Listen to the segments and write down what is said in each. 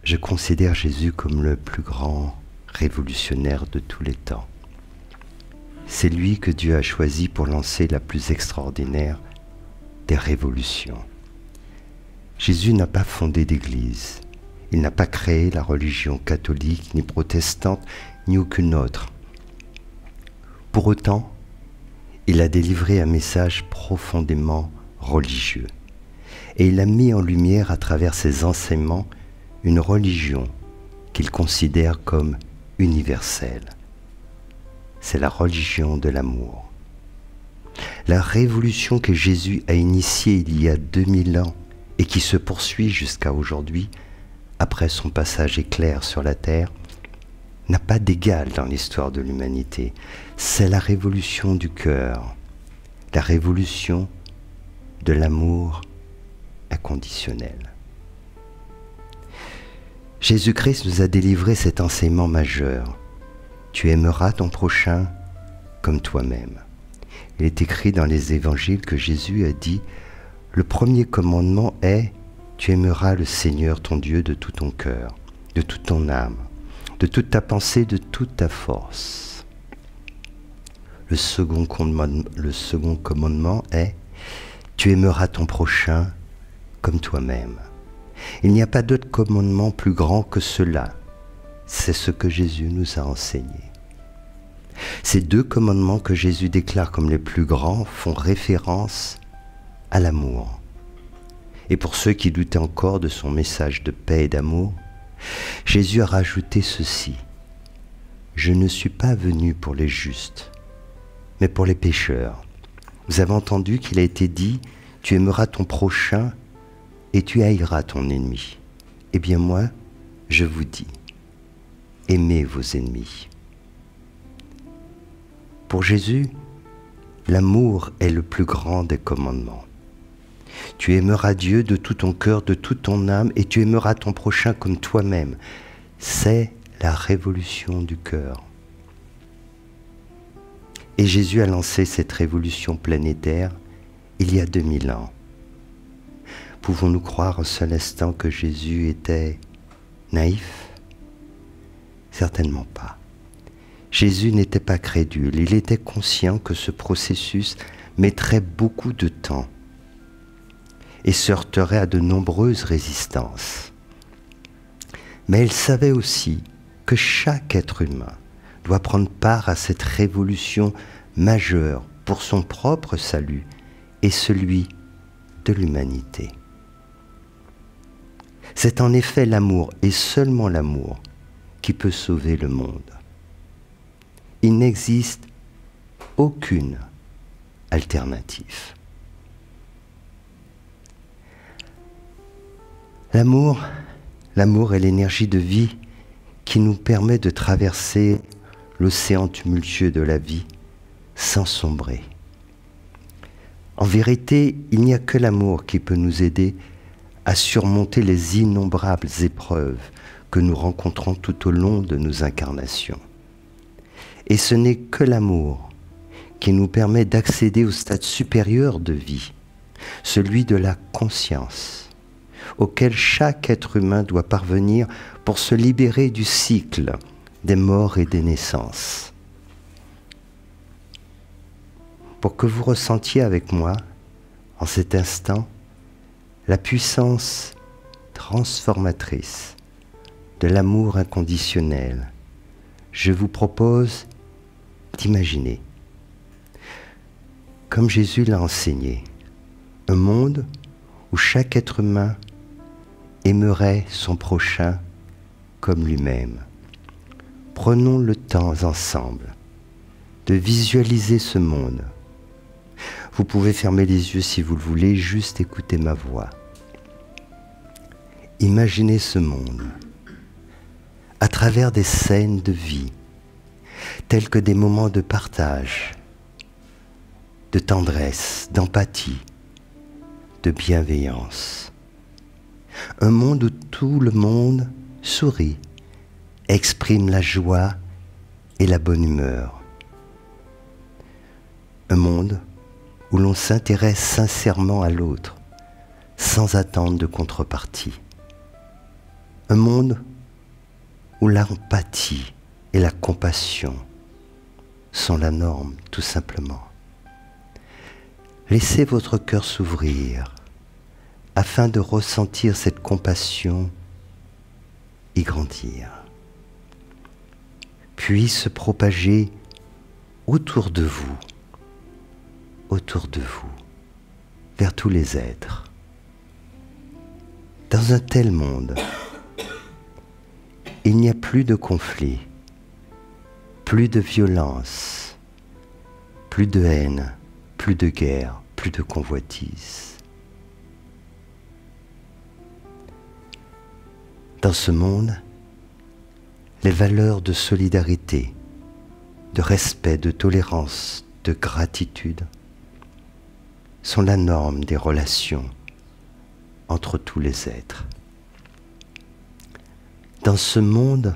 Je considère Jésus comme le plus grand révolutionnaire de tous les temps. C'est lui que Dieu a choisi pour lancer la plus extraordinaire des révolutions. Jésus n'a pas fondé d'église. Il n'a pas créé la religion catholique, ni protestante, ni aucune autre. Pour autant, il a délivré un message profondément religieux. Et il a mis en lumière à travers ses enseignements une religion qu'il considère comme universelle. C'est la religion de l'amour. La révolution que Jésus a initiée il y a 2000 ans et qui se poursuit jusqu'à aujourd'hui, après son passage éclair sur la terre, n'a pas d'égal dans l'histoire de l'humanité. C'est la révolution du cœur, la révolution de l'amour inconditionnel. Jésus-Christ nous a délivré cet enseignement majeur. Tu aimeras ton prochain comme toi-même. Il est écrit dans les évangiles que Jésus a dit, le premier commandement est, tu aimeras le Seigneur ton Dieu de tout ton cœur, de toute ton âme, de toute ta pensée, de toute ta force. Le second commandement est, tu aimeras ton prochain comme toi-même. Il n'y a pas d'autre commandement plus grand que cela. C'est ce que Jésus nous a enseigné. Ces deux commandements que Jésus déclare comme les plus grands font référence à l'amour. Et pour ceux qui doutaient encore de son message de paix et d'amour, Jésus a rajouté ceci. Je ne suis pas venu pour les justes, mais pour les pécheurs. Vous avez entendu qu'il a été dit, tu aimeras ton prochain et tu haïras ton ennemi. Eh bien moi, je vous dis, aimez vos ennemis. Pour Jésus, l'amour est le plus grand des commandements. Tu aimeras Dieu de tout ton cœur, de toute ton âme, et tu aimeras ton prochain comme toi-même. C'est la révolution du cœur. Et Jésus a lancé cette révolution planétaire il y a 2000 ans. Pouvons-nous croire un seul instant que Jésus était naïf? Certainement pas. Jésus n'était pas crédule, il était conscient que ce processus mettrait beaucoup de temps et se heurterait à de nombreuses résistances. Mais il savait aussi que chaque être humain doit prendre part à cette révolution majeure pour son propre salut et celui de l'humanité. C'est en effet l'amour, et seulement l'amour, qui peut sauver le monde. Il n'existe aucune alternative. L'amour est l'énergie de vie qui nous permet de traverser l'océan tumultueux de la vie sans sombrer. En vérité, il n'y a que l'amour qui peut nous aider à surmonter les innombrables épreuves que nous rencontrons tout au long de nos incarnations. Et ce n'est que l'amour qui nous permet d'accéder au stade supérieur de vie, celui de la conscience, auquel chaque être humain doit parvenir pour se libérer du cycle des morts et des naissances. Pour que vous ressentiez avec moi, en cet instant, la puissance transformatrice de l'amour inconditionnel, je vous propose d'imaginer, comme Jésus l'a enseigné, un monde où chaque être humain aimerait son prochain comme lui-même. Prenons le temps ensemble de visualiser ce monde. Vous pouvez fermer les yeux si vous le voulez, juste écouter ma voix. Imaginez ce monde à travers des scènes de vie, tels que des moments de partage, de tendresse, d'empathie, de bienveillance. Un monde où tout le monde sourit, exprime la joie et la bonne humeur. Un monde où l'on s'intéresse sincèrement à l'autre, sans attendre de contrepartie. Un monde où l'empathie et la compassion sont la norme, tout simplement. Laissez votre cœur s'ouvrir afin de ressentir cette compassion y grandir, puis se propager autour de vous, vers tous les êtres. Dans un tel monde, il n'y a plus de conflit, plus de violence, plus de haine, plus de guerre, plus de convoitise. Dans ce monde, les valeurs de solidarité, de respect, de tolérance, de gratitude sont la norme des relations entre tous les êtres. Dans ce monde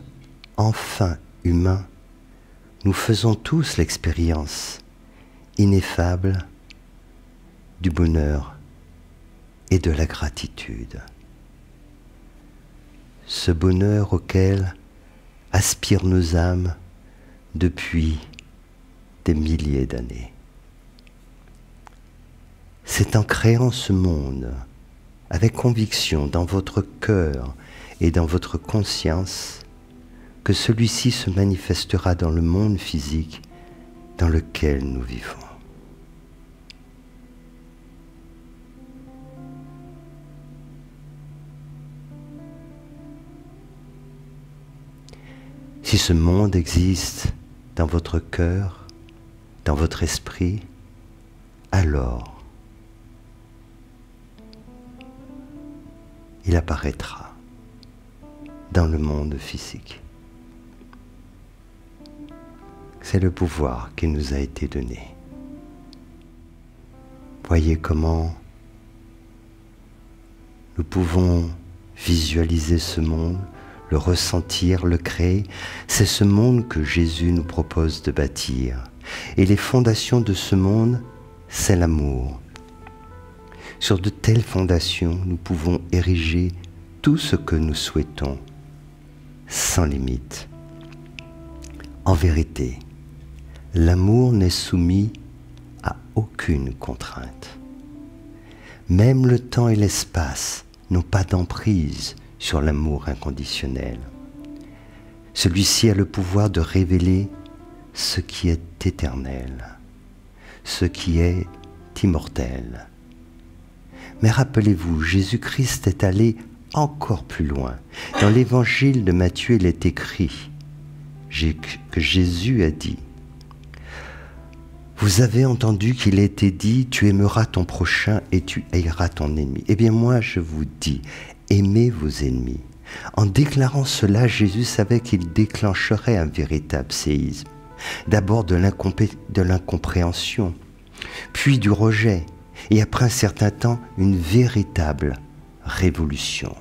enfin humain, nous faisons tous l'expérience ineffable du bonheur et de la gratitude. Ce bonheur auquel aspirent nos âmes depuis des milliers d'années. C'est en créant ce monde avec conviction dans votre cœur et dans votre conscience que celui-ci se manifestera dans le monde physique dans lequel nous vivons. Si ce monde existe dans votre cœur, dans votre esprit, alors il apparaîtra dans le monde physique. C'est le pouvoir qui nous a été donné. Voyez comment nous pouvons visualiser ce monde, le ressentir, le créer. C'est ce monde que Jésus nous propose de bâtir. Et les fondations de ce monde, c'est l'amour. Sur de telles fondations, nous pouvons ériger tout ce que nous souhaitons, sans limite. En vérité, l'amour n'est soumis à aucune contrainte. Même le temps et l'espace n'ont pas d'emprise sur l'amour inconditionnel. Celui-ci a le pouvoir de révéler ce qui est éternel, ce qui est immortel. Mais rappelez-vous, Jésus-Christ est allé encore plus loin. Dans l'évangile de Matthieu, il est écrit que Jésus a dit « Vous avez entendu qu'il a été dit, tu aimeras ton prochain et tu haïras ton ennemi. Eh bien moi, je vous dis, aimez vos ennemis. » En déclarant cela, Jésus savait qu'il déclencherait un véritable séisme. D'abord de l'incompréhension, puis du rejet, et après un certain temps, une véritable révolution.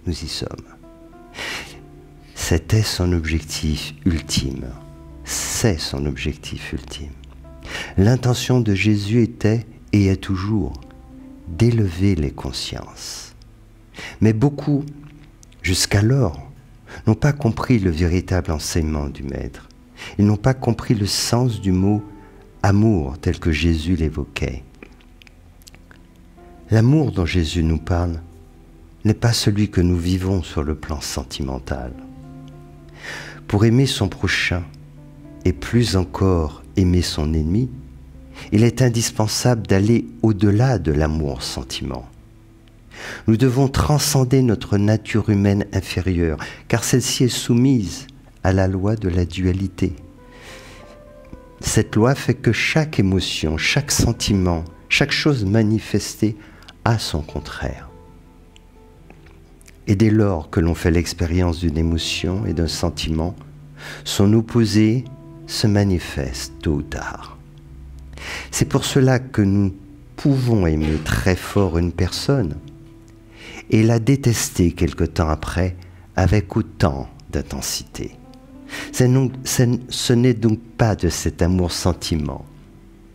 Nous y sommes. C'était son objectif ultime. C'est son objectif ultime. L'intention de Jésus était, et est toujours, d'élever les consciences. Mais beaucoup, jusqu'alors, n'ont pas compris le véritable enseignement du Maître. Ils n'ont pas compris le sens du mot « amour » tel que Jésus l'évoquait. L'amour dont Jésus nous parle n'est pas celui que nous vivons sur le plan sentimental. Pour aimer son prochain, et plus encore aimer son ennemi, il est indispensable d'aller au-delà de l'amour-sentiment. Nous devons transcender notre nature humaine inférieure, car celle-ci est soumise à la loi de la dualité. Cette loi fait que chaque émotion, chaque sentiment, chaque chose manifestée a son contraire. Et dès lors que l'on fait l'expérience d'une émotion et d'un sentiment, son opposé se manifeste tôt ou tard. C'est pour cela que nous pouvons aimer très fort une personne et la détester quelque temps après avec autant d'intensité. Ce n'est donc pas de cet amour-sentiment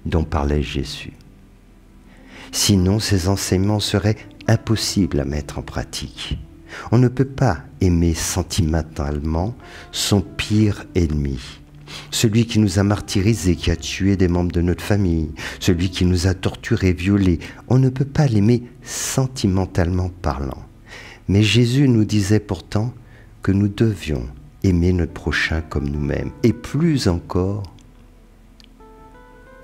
dont parlait Jésus. Sinon, ces enseignements seraient impossibles à mettre en pratique. On ne peut pas aimer sentimentalement son pire ennemi. Celui qui nous a martyrisés, qui a tué des membres de notre famille, celui qui nous a torturés, violés. On ne peut pas l'aimer sentimentalement parlant. Mais Jésus nous disait pourtant que nous devions aimer notre prochain comme nous-mêmes, et plus encore,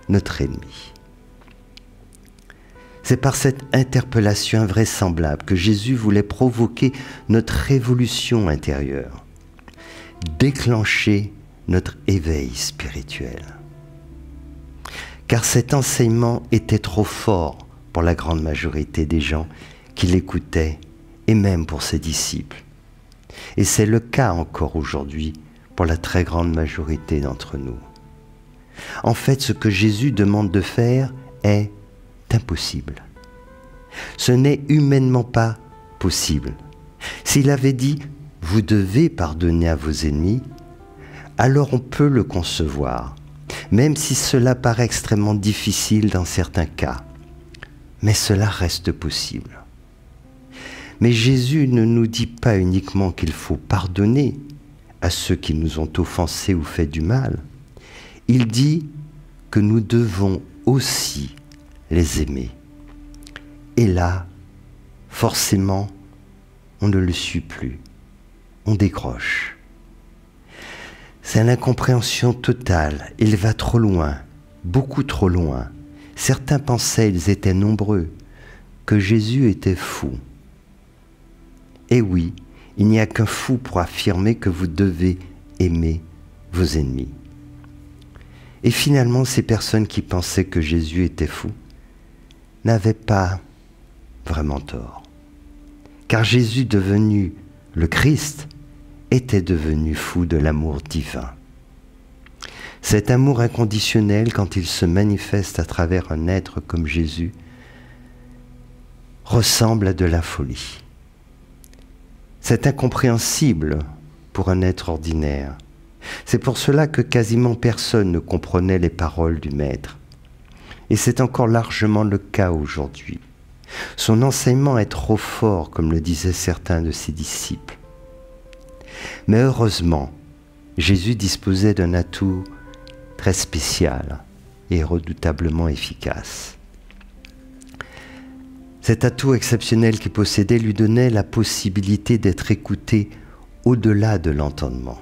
notre ennemi. C'est par cette interpellation invraisemblable que Jésus voulait provoquer notre révolution intérieure, déclencher notre éveil spirituel. Car cet enseignement était trop fort pour la grande majorité des gens qui l'écoutaient, et même pour ses disciples. Et c'est le cas encore aujourd'hui pour la très grande majorité d'entre nous. En fait, ce que Jésus demande de faire est impossible. Ce n'est humainement pas possible. S'il avait dit « vous devez pardonner à vos ennemis », alors on peut le concevoir, même si cela paraît extrêmement difficile dans certains cas. Mais cela reste possible. Mais Jésus ne nous dit pas uniquement qu'il faut pardonner à ceux qui nous ont offensés ou fait du mal. Il dit que nous devons aussi les aimer. Et là, forcément, on ne le suit plus. On décroche. C'est l'incompréhension totale. Il va trop loin, beaucoup trop loin. Certains pensaient, ils étaient nombreux, que Jésus était fou. Et oui, il n'y a qu'un fou pour affirmer que vous devez aimer vos ennemis. Et finalement, ces personnes qui pensaient que Jésus était fou n'avaient pas vraiment tort. Car Jésus, devenu le Christ, était devenu fou de l'amour divin. Cet amour inconditionnel, quand il se manifeste à travers un être comme Jésus, ressemble à de la folie. C'est incompréhensible pour un être ordinaire. C'est pour cela que quasiment personne ne comprenait les paroles du Maître. Et c'est encore largement le cas aujourd'hui. Son enseignement est trop fort, comme le disaient certains de ses disciples. Mais heureusement, Jésus disposait d'un atout très spécial et redoutablement efficace. Cet atout exceptionnel qu'il possédait lui donnait la possibilité d'être écouté au-delà de l'entendement.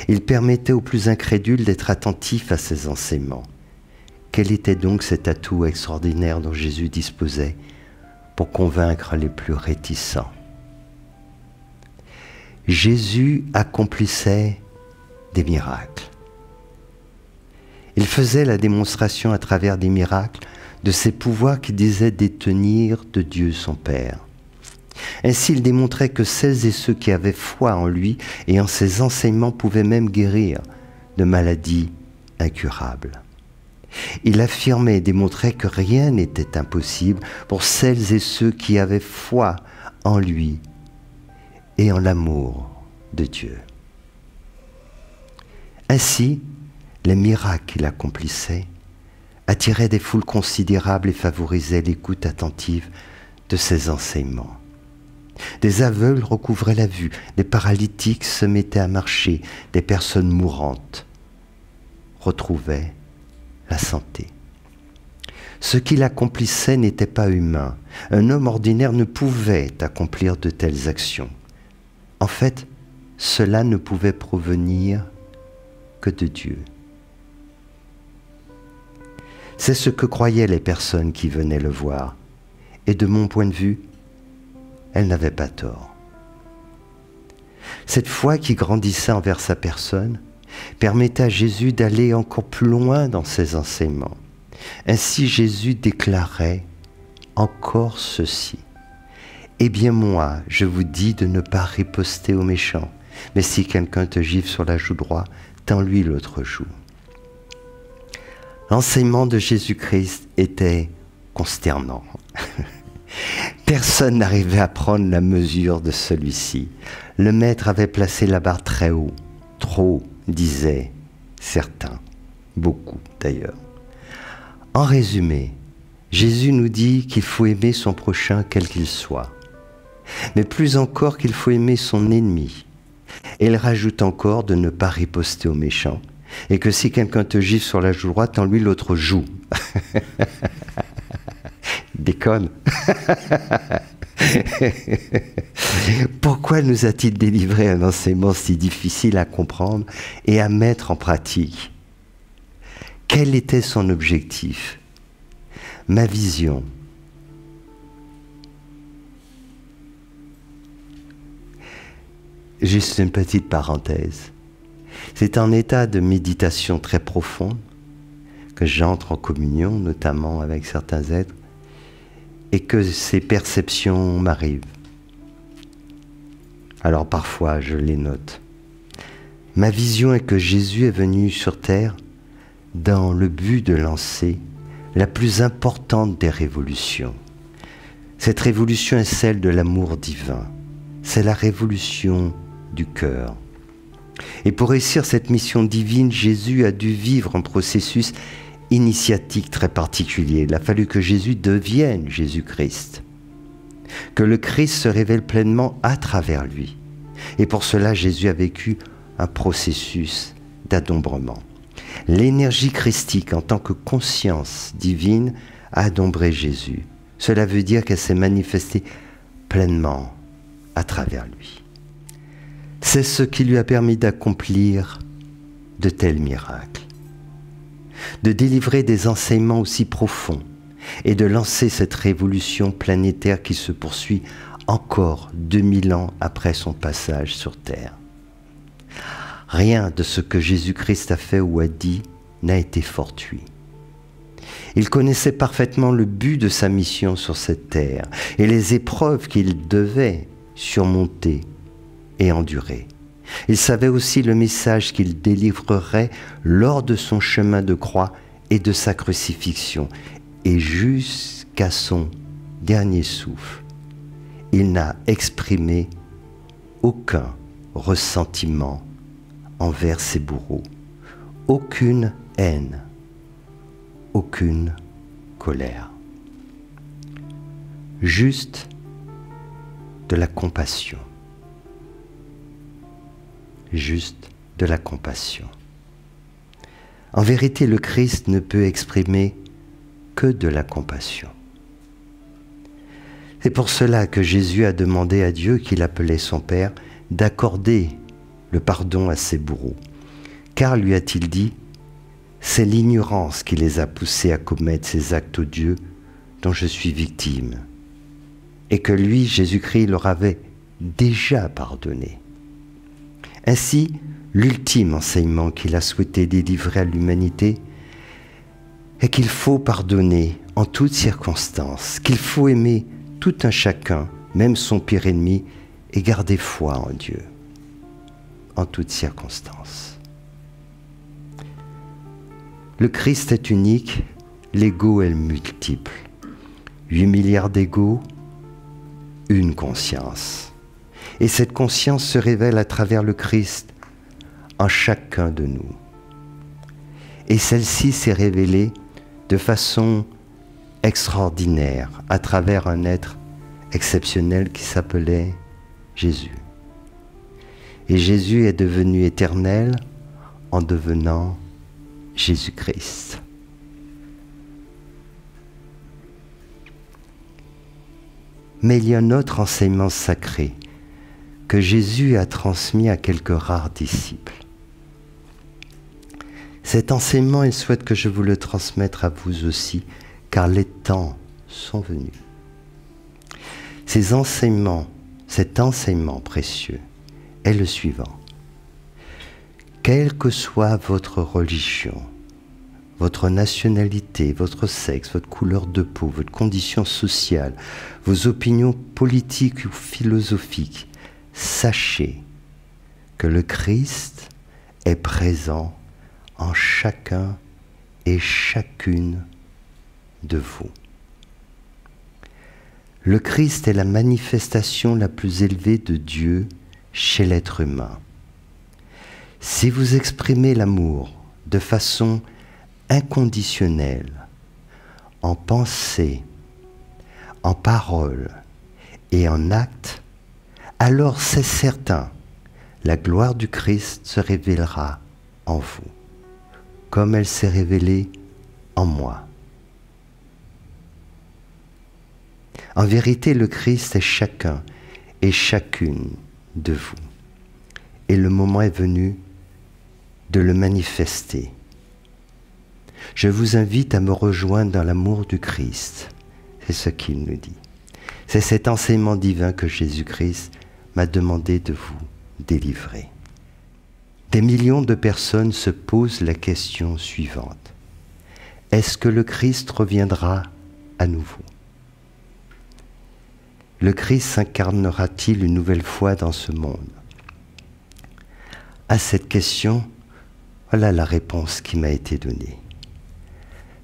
Il permettait aux plus incrédules d'être attentifs à ses enseignements. Quel était donc cet atout extraordinaire dont Jésus disposait pour convaincre les plus réticents? Jésus accomplissait des miracles. Il faisait la démonstration à travers des miracles de ses pouvoirs qu'il disait détenir de Dieu son Père. Ainsi, il démontrait que celles et ceux qui avaient foi en lui et en ses enseignements pouvaient même guérir de maladies incurables. Il affirmait et démontrait que rien n'était impossible pour celles et ceux qui avaient foi en lui et en l'amour de Dieu. Ainsi, les miracles qu'il accomplissait attiraient des foules considérables et favorisaient l'écoute attentive de ses enseignements. Des aveugles recouvraient la vue, des paralytiques se mettaient à marcher, des personnes mourantes retrouvaient la santé. Ce qu'il accomplissait n'était pas humain. Un homme ordinaire ne pouvait accomplir de telles actions. En fait, cela ne pouvait provenir que de Dieu. C'est ce que croyaient les personnes qui venaient le voir. Et de mon point de vue, elles n'avaient pas tort. Cette foi qui grandissait envers sa personne permettait à Jésus d'aller encore plus loin dans ses enseignements. Ainsi, Jésus déclarait encore ceci. « Eh bien moi, je vous dis de ne pas riposter aux méchants, mais si quelqu'un te gifle sur la joue droite, tends-lui l'autre joue. » L'enseignement de Jésus-Christ était consternant. Personne n'arrivait à prendre la mesure de celui-ci. Le Maître avait placé la barre très haut, trop, disaient certains, beaucoup d'ailleurs. En résumé, Jésus nous dit qu'il faut aimer son prochain quel qu'il soit. mais plus encore qu'il faut aimer son ennemi. Et il rajoute encore de ne pas riposter aux méchants, et que si quelqu'un te gifle sur la joue droite, en lui l'autre joue. Déconne. Pourquoi nous a-t-il délivré un enseignement si difficile à comprendre et à mettre en pratique? Quel était son objectif? Ma vision. Juste une petite parenthèse. C'est un état de méditation très profond que j'entre en communion, notamment avec certains êtres, et que ces perceptions m'arrivent. Alors parfois, je les note. Ma vision est que Jésus est venu sur terre dans le but de lancer la plus importante des révolutions. Cette révolution est celle de l'amour divin. C'est la révolution du cœur. Et pour réussir cette mission divine, Jésus a dû vivre un processus initiatique très particulier. Il a fallu que Jésus devienne Jésus-Christ, que le Christ se révèle pleinement à travers lui. Et pour cela, Jésus a vécu un processus d'adombrement. L'énergie christique en tant que conscience divine a adombré Jésus. Cela veut dire qu'elle s'est manifestée pleinement à travers lui. C'est ce qui lui a permis d'accomplir de tels miracles, de délivrer des enseignements aussi profonds et de lancer cette révolution planétaire qui se poursuit encore 2000 ans après son passage sur Terre. Rien de ce que Jésus-Christ a fait ou a dit n'a été fortuit. Il connaissait parfaitement le but de sa mission sur cette terre et les épreuves qu'il devait surmonter et endurer. Il savait aussi le message qu'il délivrerait lors de son chemin de croix et de sa crucifixion. Et jusqu'à son dernier souffle, il n'a exprimé aucun ressentiment envers ses bourreaux, aucune haine, aucune colère. Juste de la compassion. Juste de la compassion. En vérité, le Christ ne peut exprimer que de la compassion. C'est pour cela que Jésus a demandé à Dieu, qu'il appelait son Père, d'accorder le pardon à ses bourreaux. Car, lui a-t-il dit, c'est l'ignorance qui les a poussés à commettre ces actes odieux dont je suis victime, et que lui, Jésus-Christ, leur avait déjà pardonné. Ainsi, l'ultime enseignement qu'il a souhaité délivrer à l'humanité est qu'il faut pardonner en toutes circonstances, qu'il faut aimer tout un chacun, même son pire ennemi, et garder foi en Dieu, en toutes circonstances. Le Christ est unique, l'ego est multiple. 8 milliards d'égos, une conscience. Et cette conscience se révèle à travers le Christ en chacun de nous. Et celle-ci s'est révélée de façon extraordinaire à travers un être exceptionnel qui s'appelait Jésus. Et Jésus est devenu éternel en devenant Jésus-Christ. Mais il y a un autre enseignement sacré que Jésus a transmis à quelques rares disciples. Cet enseignement, il souhaite que je vous le transmette à vous aussi, car les temps sont venus. Cet enseignement précieux est le suivant. Quelle que soit votre religion, votre nationalité, votre sexe, votre couleur de peau, votre condition sociale, vos opinions politiques ou philosophiques, sachez que le Christ est présent en chacun et chacune de vous. Le Christ est la manifestation la plus élevée de Dieu chez l'être humain. Si vous exprimez l'amour de façon inconditionnelle, en pensée, en parole et en acte, alors c'est certain, la gloire du Christ se révélera en vous, comme elle s'est révélée en moi. En vérité, le Christ est chacun et chacune de vous. Et le moment est venu de le manifester. Je vous invite à me rejoindre dans l'amour du Christ. C'est ce qu'il nous dit. C'est cet enseignement divin que Jésus-Christ m'a demandé de vous délivrer. Des millions de personnes se posent la question suivante. Est-ce que le Christ reviendra à nouveau? Le Christ s'incarnera-t-il une nouvelle fois dans ce monde? À cette question, voilà la réponse qui m'a été donnée.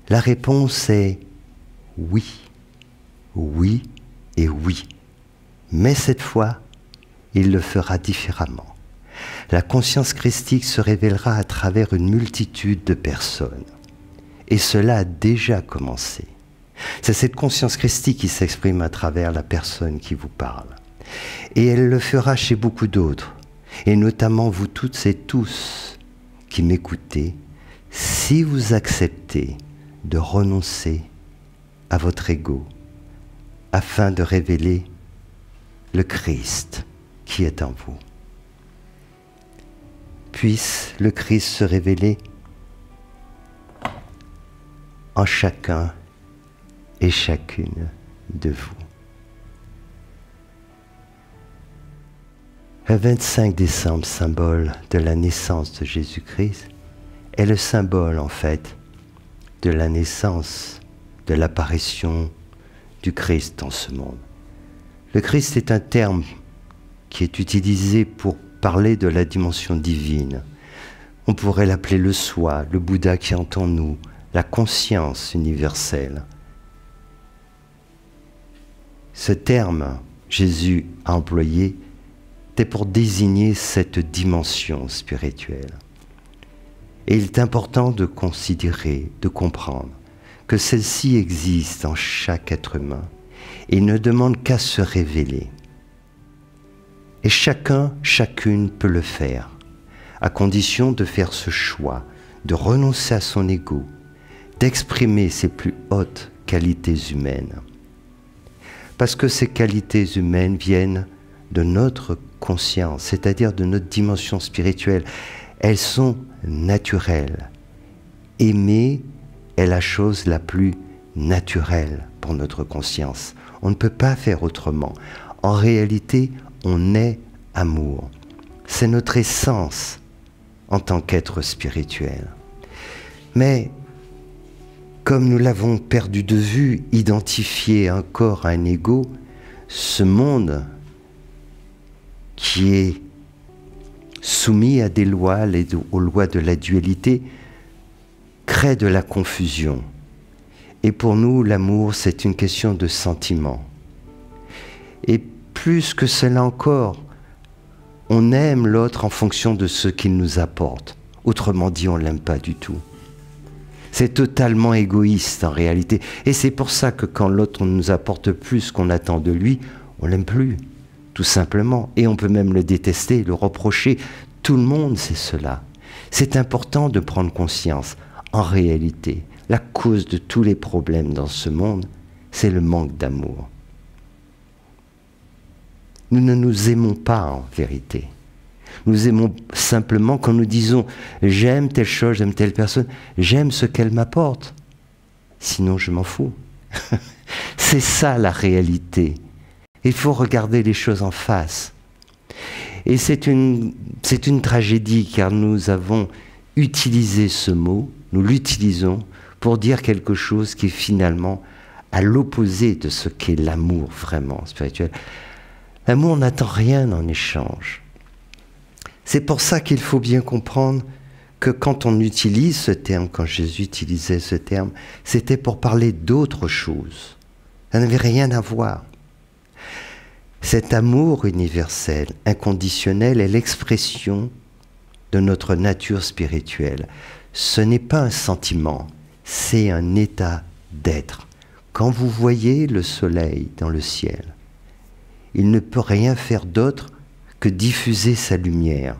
La réponse est oui, oui et oui. Mais cette fois, il le fera différemment. La conscience christique se révélera à travers une multitude de personnes. Et cela a déjà commencé. C'est cette conscience christique qui s'exprime à travers la personne qui vous parle. Et elle le fera chez beaucoup d'autres, et notamment vous toutes et tous qui m'écoutez, si vous acceptez de renoncer à votre ego afin de révéler le Christ qui est en vous. Puisse le Christ se révéler en chacun et chacune de vous. Le 25 décembre, symbole de la naissance de Jésus-Christ, est le symbole en fait de la naissance, de l'apparition du Christ dans ce monde. Le Christ est un terme qui est utilisé pour parler de la dimension divine. On pourrait l'appeler le soi, le Bouddha qui est en nous, la conscience universelle. Ce terme, Jésus a employé, était pour désigner cette dimension spirituelle. Et il est important de considérer, de comprendre que celle-ci existe en chaque être humain et ne demande qu'à se révéler. Et chacun, chacune peut le faire, à condition de faire ce choix, de renoncer à son ego, d'exprimer ses plus hautes qualités humaines. Parce que ces qualités humaines viennent de notre conscience, c'est-à-dire de notre dimension spirituelle. Elles sont naturelles. Aimer est la chose la plus naturelle pour notre conscience. On ne peut pas faire autrement. En réalité, on est amour. C'est notre essence en tant qu'être spirituel. Mais comme nous l'avons perdu de vue, identifié un corps à un ego, ce monde qui est soumis à des lois, aux lois de la dualité, crée de la confusion. Et pour nous, l'amour, c'est une question de sentiment. Et plus que cela encore, on aime l'autre en fonction de ce qu'il nous apporte. Autrement dit, on ne l'aime pas du tout. C'est totalement égoïste en réalité. Et c'est pour ça que quand l'autre nous apporte plus qu'on attend de lui, on l'aime plus, tout simplement. Et on peut même le détester, le reprocher. Tout le monde sait cela. C'est important de prendre conscience. En réalité, la cause de tous les problèmes dans ce monde, c'est le manque d'amour. Nous ne nous aimons pas en vérité. Nous aimons simplement quand nous disons « j'aime telle chose, j'aime telle personne, j'aime ce qu'elle m'apporte, sinon je m'en fous ». C'est ça la réalité. Il faut regarder les choses en face. Et c'est une tragédie car nous avons utilisé ce mot, nous l'utilisons pour dire quelque chose qui est finalement à l'opposé de ce qu'est l'amour vraiment spirituel. L'amour n'attend rien en échange. C'est pour ça qu'il faut bien comprendre que quand on utilise ce terme, quand Jésus utilisait ce terme, c'était pour parler d'autre chose. Ça n'avait rien à voir. Cet amour universel, inconditionnel, est l'expression de notre nature spirituelle. Ce n'est pas un sentiment, c'est un état d'être. Quand vous voyez le soleil dans le ciel, il ne peut rien faire d'autre que diffuser sa lumière.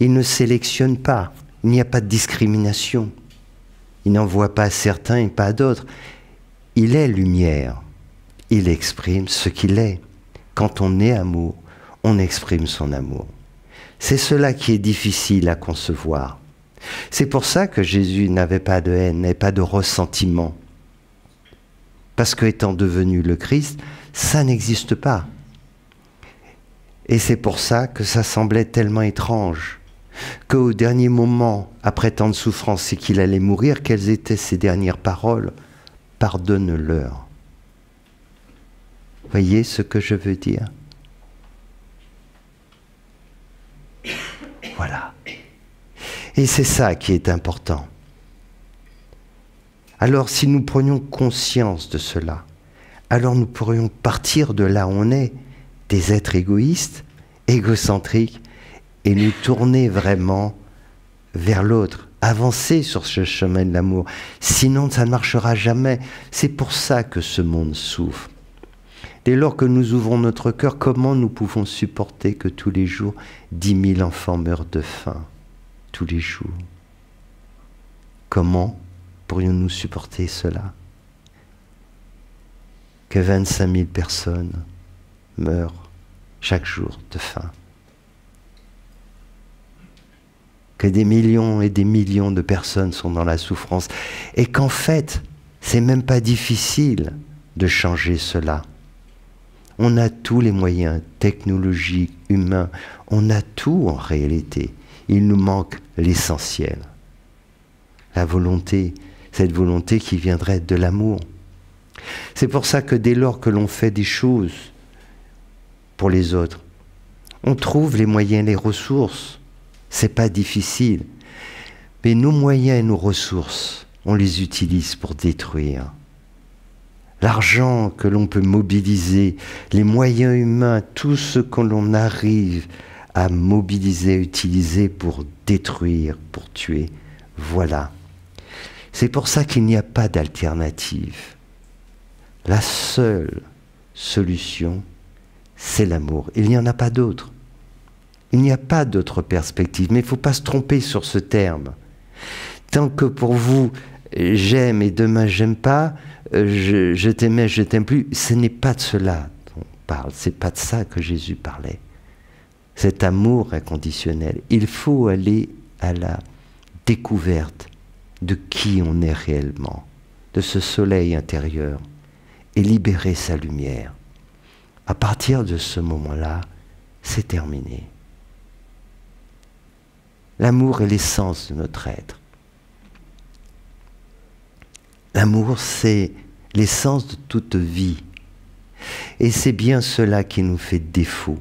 Il ne sélectionne pas, il n'y a pas de discrimination. Il n'en voit pas certains et pas d'autres. Il est lumière, il exprime ce qu'il est. Quand on est amour, on exprime son amour. C'est cela qui est difficile à concevoir. C'est pour ça que Jésus n'avait pas de haine, n'avait pas de ressentiment. Parce qu'étant devenu le Christ, ça n'existe pas. Et c'est pour ça que ça semblait tellement étrange, qu'au dernier moment, après tant de souffrance et qu'il allait mourir, quelles étaient ses dernières paroles? Pardonne-leur. Voyez ce que je veux dire? Voilà. Et c'est ça qui est important. Alors si nous prenions conscience de cela, alors nous pourrions partir de là où on est, des êtres égoïstes, égocentriques, et nous tourner vraiment vers l'autre, avancer sur ce chemin de l'amour. Sinon, ça ne marchera jamais. C'est pour ça que ce monde souffre. Dès lors que nous ouvrons notre cœur, comment nous pouvons supporter que tous les jours, 10 000 enfants meurent de faim? Tous les jours. Comment pourrions-nous supporter cela? Que 25 000 personnes meurent chaque jour de faim. Que des millions et des millions de personnes sont dans la souffrance. Et qu'en fait, c'est même pas difficile de changer cela. On a tous les moyens technologiques, humains, on a tout en réalité. Il nous manque l'essentiel. La volonté, cette volonté qui viendrait de l'amour. C'est pour ça que dès lors que l'on fait des choses pour les autres, on trouve les moyens, les ressources. C'est pas difficile. Mais nos moyens et nos ressources, on les utilise pour détruire. L'argent que l'on peut mobiliser, les moyens humains, tout ce que l'on arrive à mobiliser, à utiliser pour détruire, pour tuer. Voilà. C'est pour ça qu'il n'y a pas d'alternative. La seule solution, c'est l'amour. Il n'y en a pas d'autre. Il n'y a pas d'autre perspective. Mais il ne faut pas se tromper sur ce terme. Tant que pour vous, j'aime et demain j'aime pas, je t'aimais, je t'aime plus, ce n'est pas de cela dont on parle. Ce n'est pas de ça que Jésus parlait. Cet amour inconditionnel. Il faut aller à la découverte de qui on est réellement, de ce soleil intérieur, et libérer sa lumière. À partir de ce moment-là, c'est terminé. L'amour est l'essence de notre être. L'amour, c'est l'essence de toute vie. Et c'est bien cela qui nous fait défaut.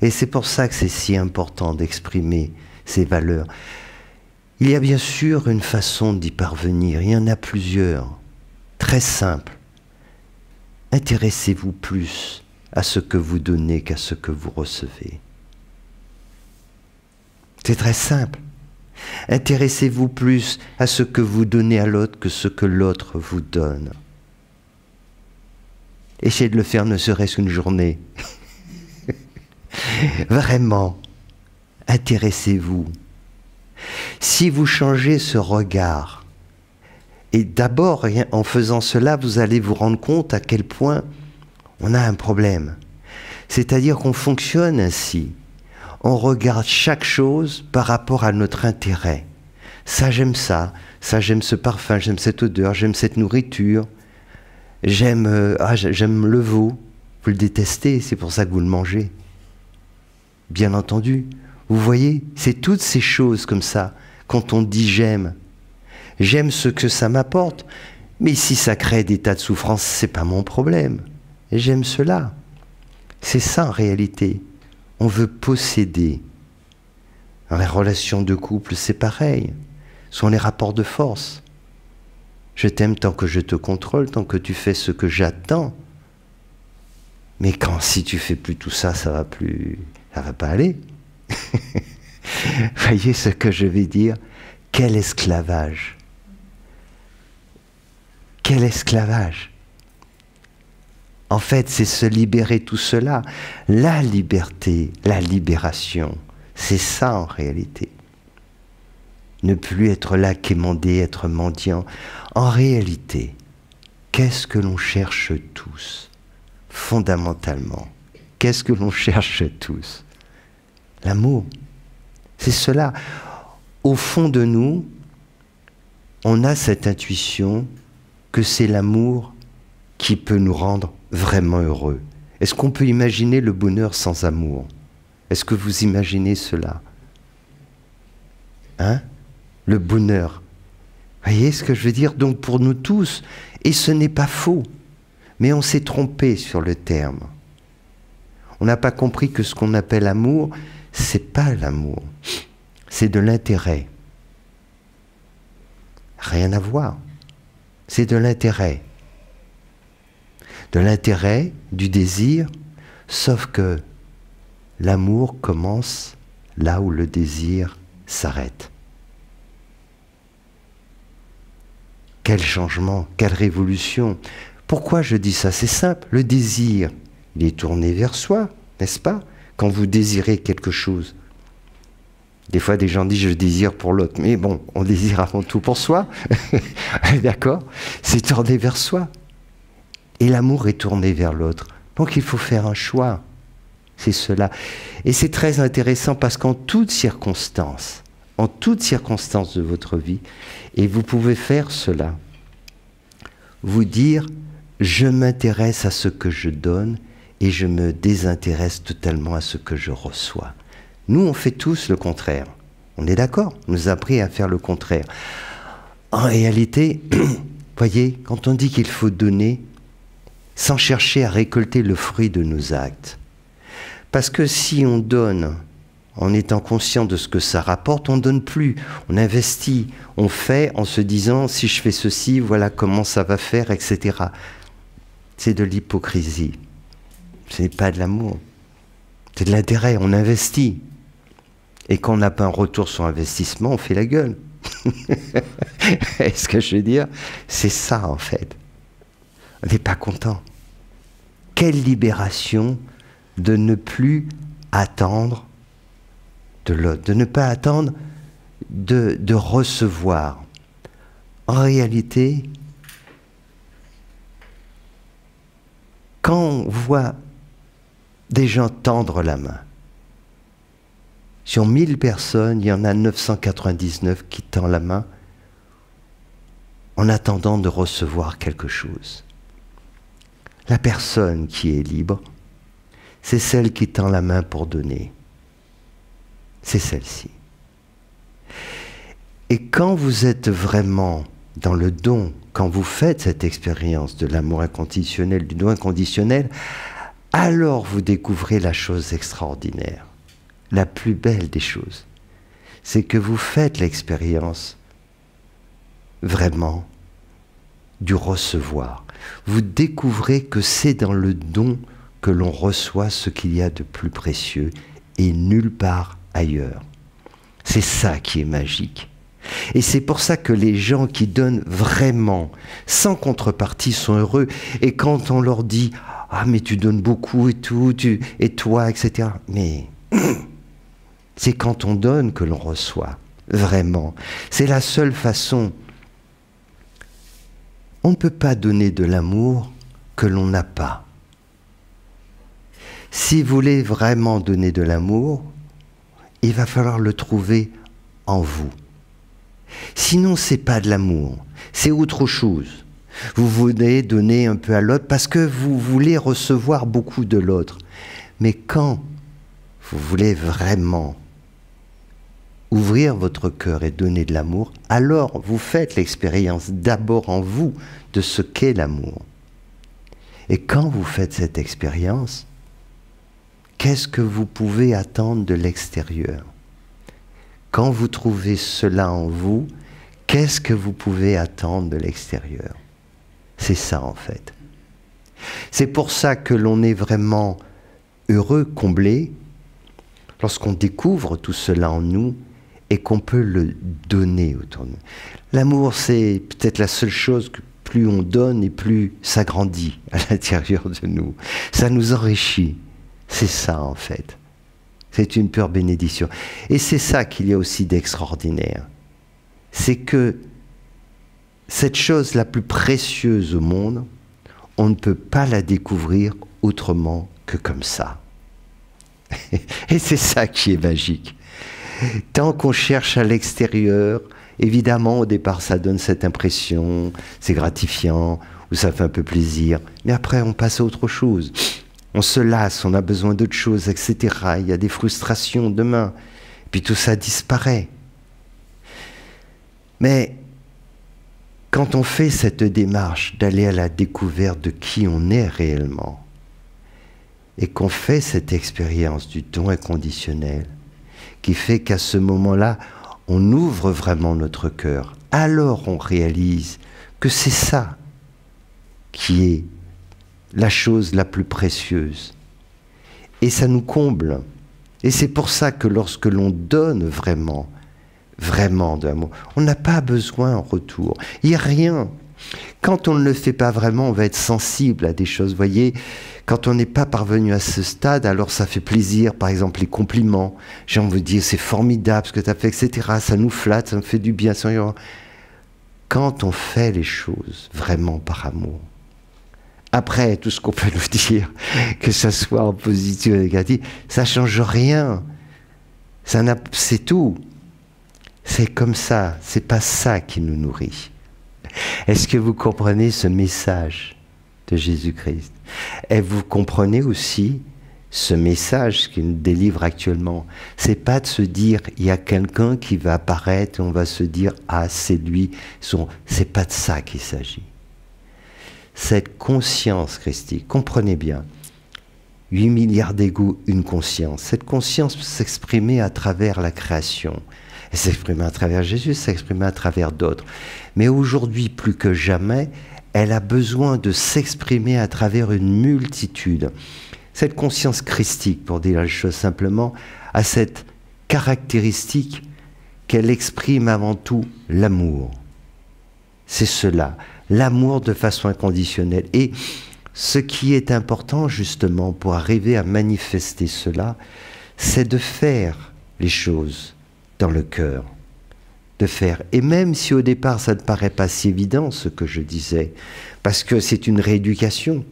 Et c'est pour ça que c'est si important d'exprimer ces valeurs. Il y a bien sûr une façon d'y parvenir. Il y en a plusieurs. Très simple. Intéressez-vous plus à ce que vous donnez qu'à ce que vous recevez. C'est très simple. Intéressez-vous plus à ce que vous donnez à l'autre que ce que l'autre vous donne. Essayez de le faire ne serait-ce qu'une journée. Vraiment, intéressez-vous. Si vous changez ce regard, et d'abord, en faisant cela, vous allez vous rendre compte à quel point on a un problème. C'est-à-dire qu'on fonctionne ainsi. On regarde chaque chose par rapport à notre intérêt. Ça j'aime ce parfum, j'aime cette odeur, j'aime cette nourriture, j'aime le veau. Vous le détestez, c'est pour ça que vous le mangez. Bien entendu. Vous voyez, c'est toutes ces choses comme ça, quand on dit j'aime. J'aime ce que ça m'apporte, mais si ça crée des tas de souffrances, c'est pas mon problème. J'aime cela. C'est ça en réalité. On veut posséder. Dans les relations de couple, c'est pareil. Ce sont les rapports de force. Je t'aime tant que je te contrôle, tant que tu fais ce que j'attends. Mais si tu fais plus tout ça, ça va pas aller. Voyez ce que je vais dire? Quel esclavage! Quel esclavage! En fait, c'est se libérer tout cela. La liberté, la libération, c'est ça en réalité. Ne plus être là qu'émandé, être mendiant. En réalité, qu'est-ce que l'on cherche tous, fondamentalement? Qu'est-ce que l'on cherche tous? L'amour. C'est cela. Au fond de nous, on a cette intuition que c'est l'amour qui peut nous rendre vraiment heureux. Est-ce qu'on peut imaginer le bonheur sans amour? Est-ce que vous imaginez cela? Hein? Le bonheur. Voyez ce que je veux dire? Donc pour nous tous, et ce n'est pas faux, mais on s'est trompé sur le terme. On n'a pas compris que ce qu'on appelle amour, c'est pas l'amour, c'est de l'intérêt. Rien à voir. C'est de l'intérêt. De l'intérêt, du désir, sauf que l'amour commence là où le désir s'arrête. Quel changement, quelle révolution. Pourquoi je dis ça? C'est simple, le désir, il est tourné vers soi, n'est-ce pas? Quand vous désirez quelque chose. Des fois, des gens disent « je désire pour l'autre ». Mais bon, on désire avant tout pour soi. D'accord? C'est tourné vers soi. Et l'amour est tourné vers l'autre. Donc il faut faire un choix. C'est cela. Et c'est très intéressant parce qu'en toutes circonstances de votre vie, et vous pouvez faire cela, vous dire « je m'intéresse à ce que je donne et je me désintéresse totalement à ce que je reçois ». Nous, on fait tous le contraire. On est d'accord? On nous a appris à faire le contraire. En réalité, voyez, quand on dit qu'il faut donner, sans chercher à récolter le fruit de nos actes. Parce que si on donne, en étant conscient de ce que ça rapporte, on ne donne plus. On investit, on fait en se disant, si je fais ceci, voilà comment ça va faire, etc. C'est de l'hypocrisie. Ce n'est pas de l'amour. C'est de l'intérêt, on investit. Et quand on n'a pas un retour sur investissement, on fait la gueule. Est-ce que je veux dire? C'est ça, en fait. On n'est pas content. Quelle libération de ne plus attendre de l'autre, de ne pas attendre de recevoir. En réalité, quand on voit des gens tendre la main, sur 1000 personnes, il y en a 999 qui tendent la main en attendant de recevoir quelque chose. La personne qui est libre, c'est celle qui tend la main pour donner. C'est celle-ci. Et quand vous êtes vraiment dans le don, quand vous faites cette expérience de l'amour inconditionnel, du don inconditionnel, alors vous découvrez la chose extraordinaire. La plus belle des choses, c'est que vous faites l'expérience vraiment du recevoir. Vous découvrez que c'est dans le don que l'on reçoit ce qu'il y a de plus précieux et nulle part ailleurs. C'est ça qui est magique. Et c'est pour ça que les gens qui donnent vraiment, sans contrepartie, sont heureux. Et quand on leur dit « Ah, mais tu donnes beaucoup et tout, et toi, etc. » Mais c'est quand on donne que l'on reçoit, vraiment. C'est la seule façon. On ne peut pas donner de l'amour que l'on n'a pas. Si vous voulez vraiment donner de l'amour, il va falloir le trouver en vous. Sinon, ce n'est pas de l'amour, c'est autre chose. Vous voulez donner un peu à l'autre parce que vous voulez recevoir beaucoup de l'autre. Mais quand vous voulez vraiment ouvrir votre cœur et donner de l'amour, alors vous faites l'expérience d'abord en vous de ce qu'est l'amour. Et quand vous faites cette expérience, qu'est-ce que vous pouvez attendre de l'extérieur? Quand vous trouvez cela en vous, qu'est-ce que vous pouvez attendre de l'extérieur? C'est ça en fait. C'est pour ça que l'on est vraiment heureux, comblé, lorsqu'on découvre tout cela en nous et qu'on peut le donner autour de nous. L'amour, c'est peut-être la seule chose que plus on donne et plus ça grandit à l'intérieur de nous. Ça nous enrichit. C'est ça en fait. C'est une pure bénédiction. Et c'est ça qu'il y a aussi d'extraordinaire. C'est que cette chose la plus précieuse au monde, on ne peut pas la découvrir autrement que comme ça. Et c'est ça qui est magique. Tant qu'on cherche à l'extérieur, évidemment, au départ, ça donne cette impression, c'est gratifiant, ou ça fait un peu plaisir. Mais après, on passe à autre chose. On se lasse, on a besoin d'autre chose, etc. Il y a des frustrations demain. Puis tout ça disparaît. Mais quand on fait cette démarche d'aller à la découverte de qui on est réellement, et qu'on fait cette expérience du don inconditionnel, qui fait qu'à ce moment-là, on ouvre vraiment notre cœur, alors on réalise que c'est ça qui est la chose la plus précieuse. Et ça nous comble. Et c'est pour ça que lorsque l'on donne vraiment, vraiment de l'amour, on n'a pas besoin en retour. Il n'y a rien. Quand on ne le fait pas vraiment, on va être sensible à des choses. Vous voyez, quand on n'est pas parvenu à ce stade, alors ça fait plaisir, par exemple les compliments. J'ai envie de dire, c'est formidable ce que tu as fait, etc. Ça nous flatte, ça nous fait du bien. Quand on fait les choses vraiment par amour, après tout ce qu'on peut nous dire, que ça soit en positif ou négatif, ça ne change rien. C'est tout. C'est comme ça, c'est pas ça qui nous nourrit. Est-ce que vous comprenez ce message de Jésus-Christ? Et vous comprenez aussi ce message qu'il nous délivre actuellement. C'est pas de se dire, il y a quelqu'un qui va apparaître et on va se dire, ah c'est lui. C'est pas de ça qu'il s'agit. Cette conscience christique, comprenez bien, 8 milliards d'égos, une conscience. Cette conscience peut s'exprimer à travers la création. Elle s'exprime à travers Jésus, s'exprime à travers d'autres. Mais aujourd'hui, plus que jamais, elle a besoin de s'exprimer à travers une multitude. Cette conscience christique, pour dire les choses simplement, a cette caractéristique qu'elle exprime avant tout l'amour. C'est cela, l'amour de façon inconditionnelle. Et ce qui est important justement pour arriver à manifester cela, c'est de faire les choses dans le cœur, de faire. Et même si au départ ça ne paraît pas si évident ce que je disais, parce que c'est une rééducation.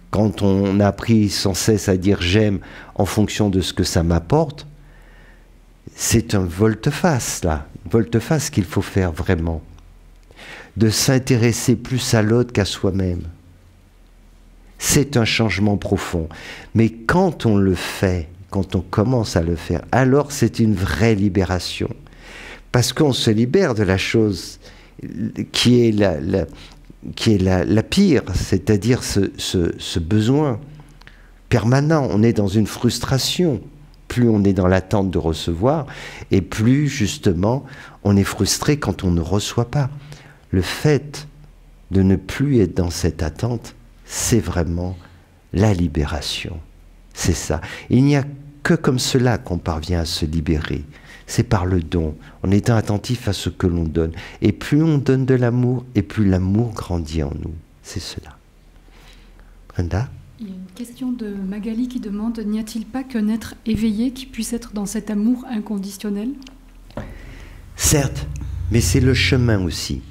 Quand on a appris sans cesse à dire j'aime en fonction de ce que ça m'apporte, c'est un volte-face là, volte-face qu'il faut faire vraiment. De s'intéresser plus à l'autre qu'à soi-même. C'est un changement profond. Mais quand on le fait, quand on commence à le faire, alors c'est une vraie libération. Parce qu'on se libère de la chose qui est la pire, c'est-à-dire ce besoin permanent. On est dans une frustration. Plus on est dans l'attente de recevoir, et plus justement on est frustré quand on ne reçoit pas. Le fait de ne plus être dans cette attente, c'est vraiment la libération. C'est ça. Il n'y a que comme cela qu'on parvient à se libérer. C'est par le don, en étant attentif à ce que l'on donne. Et plus on donne de l'amour, et plus l'amour grandit en nous. C'est cela. Brenda ? Il y a une question de Magali qui demande, n'y a-t-il pas qu'un être éveillé qui puisse être dans cet amour inconditionnel? Certes, mais c'est le chemin aussi.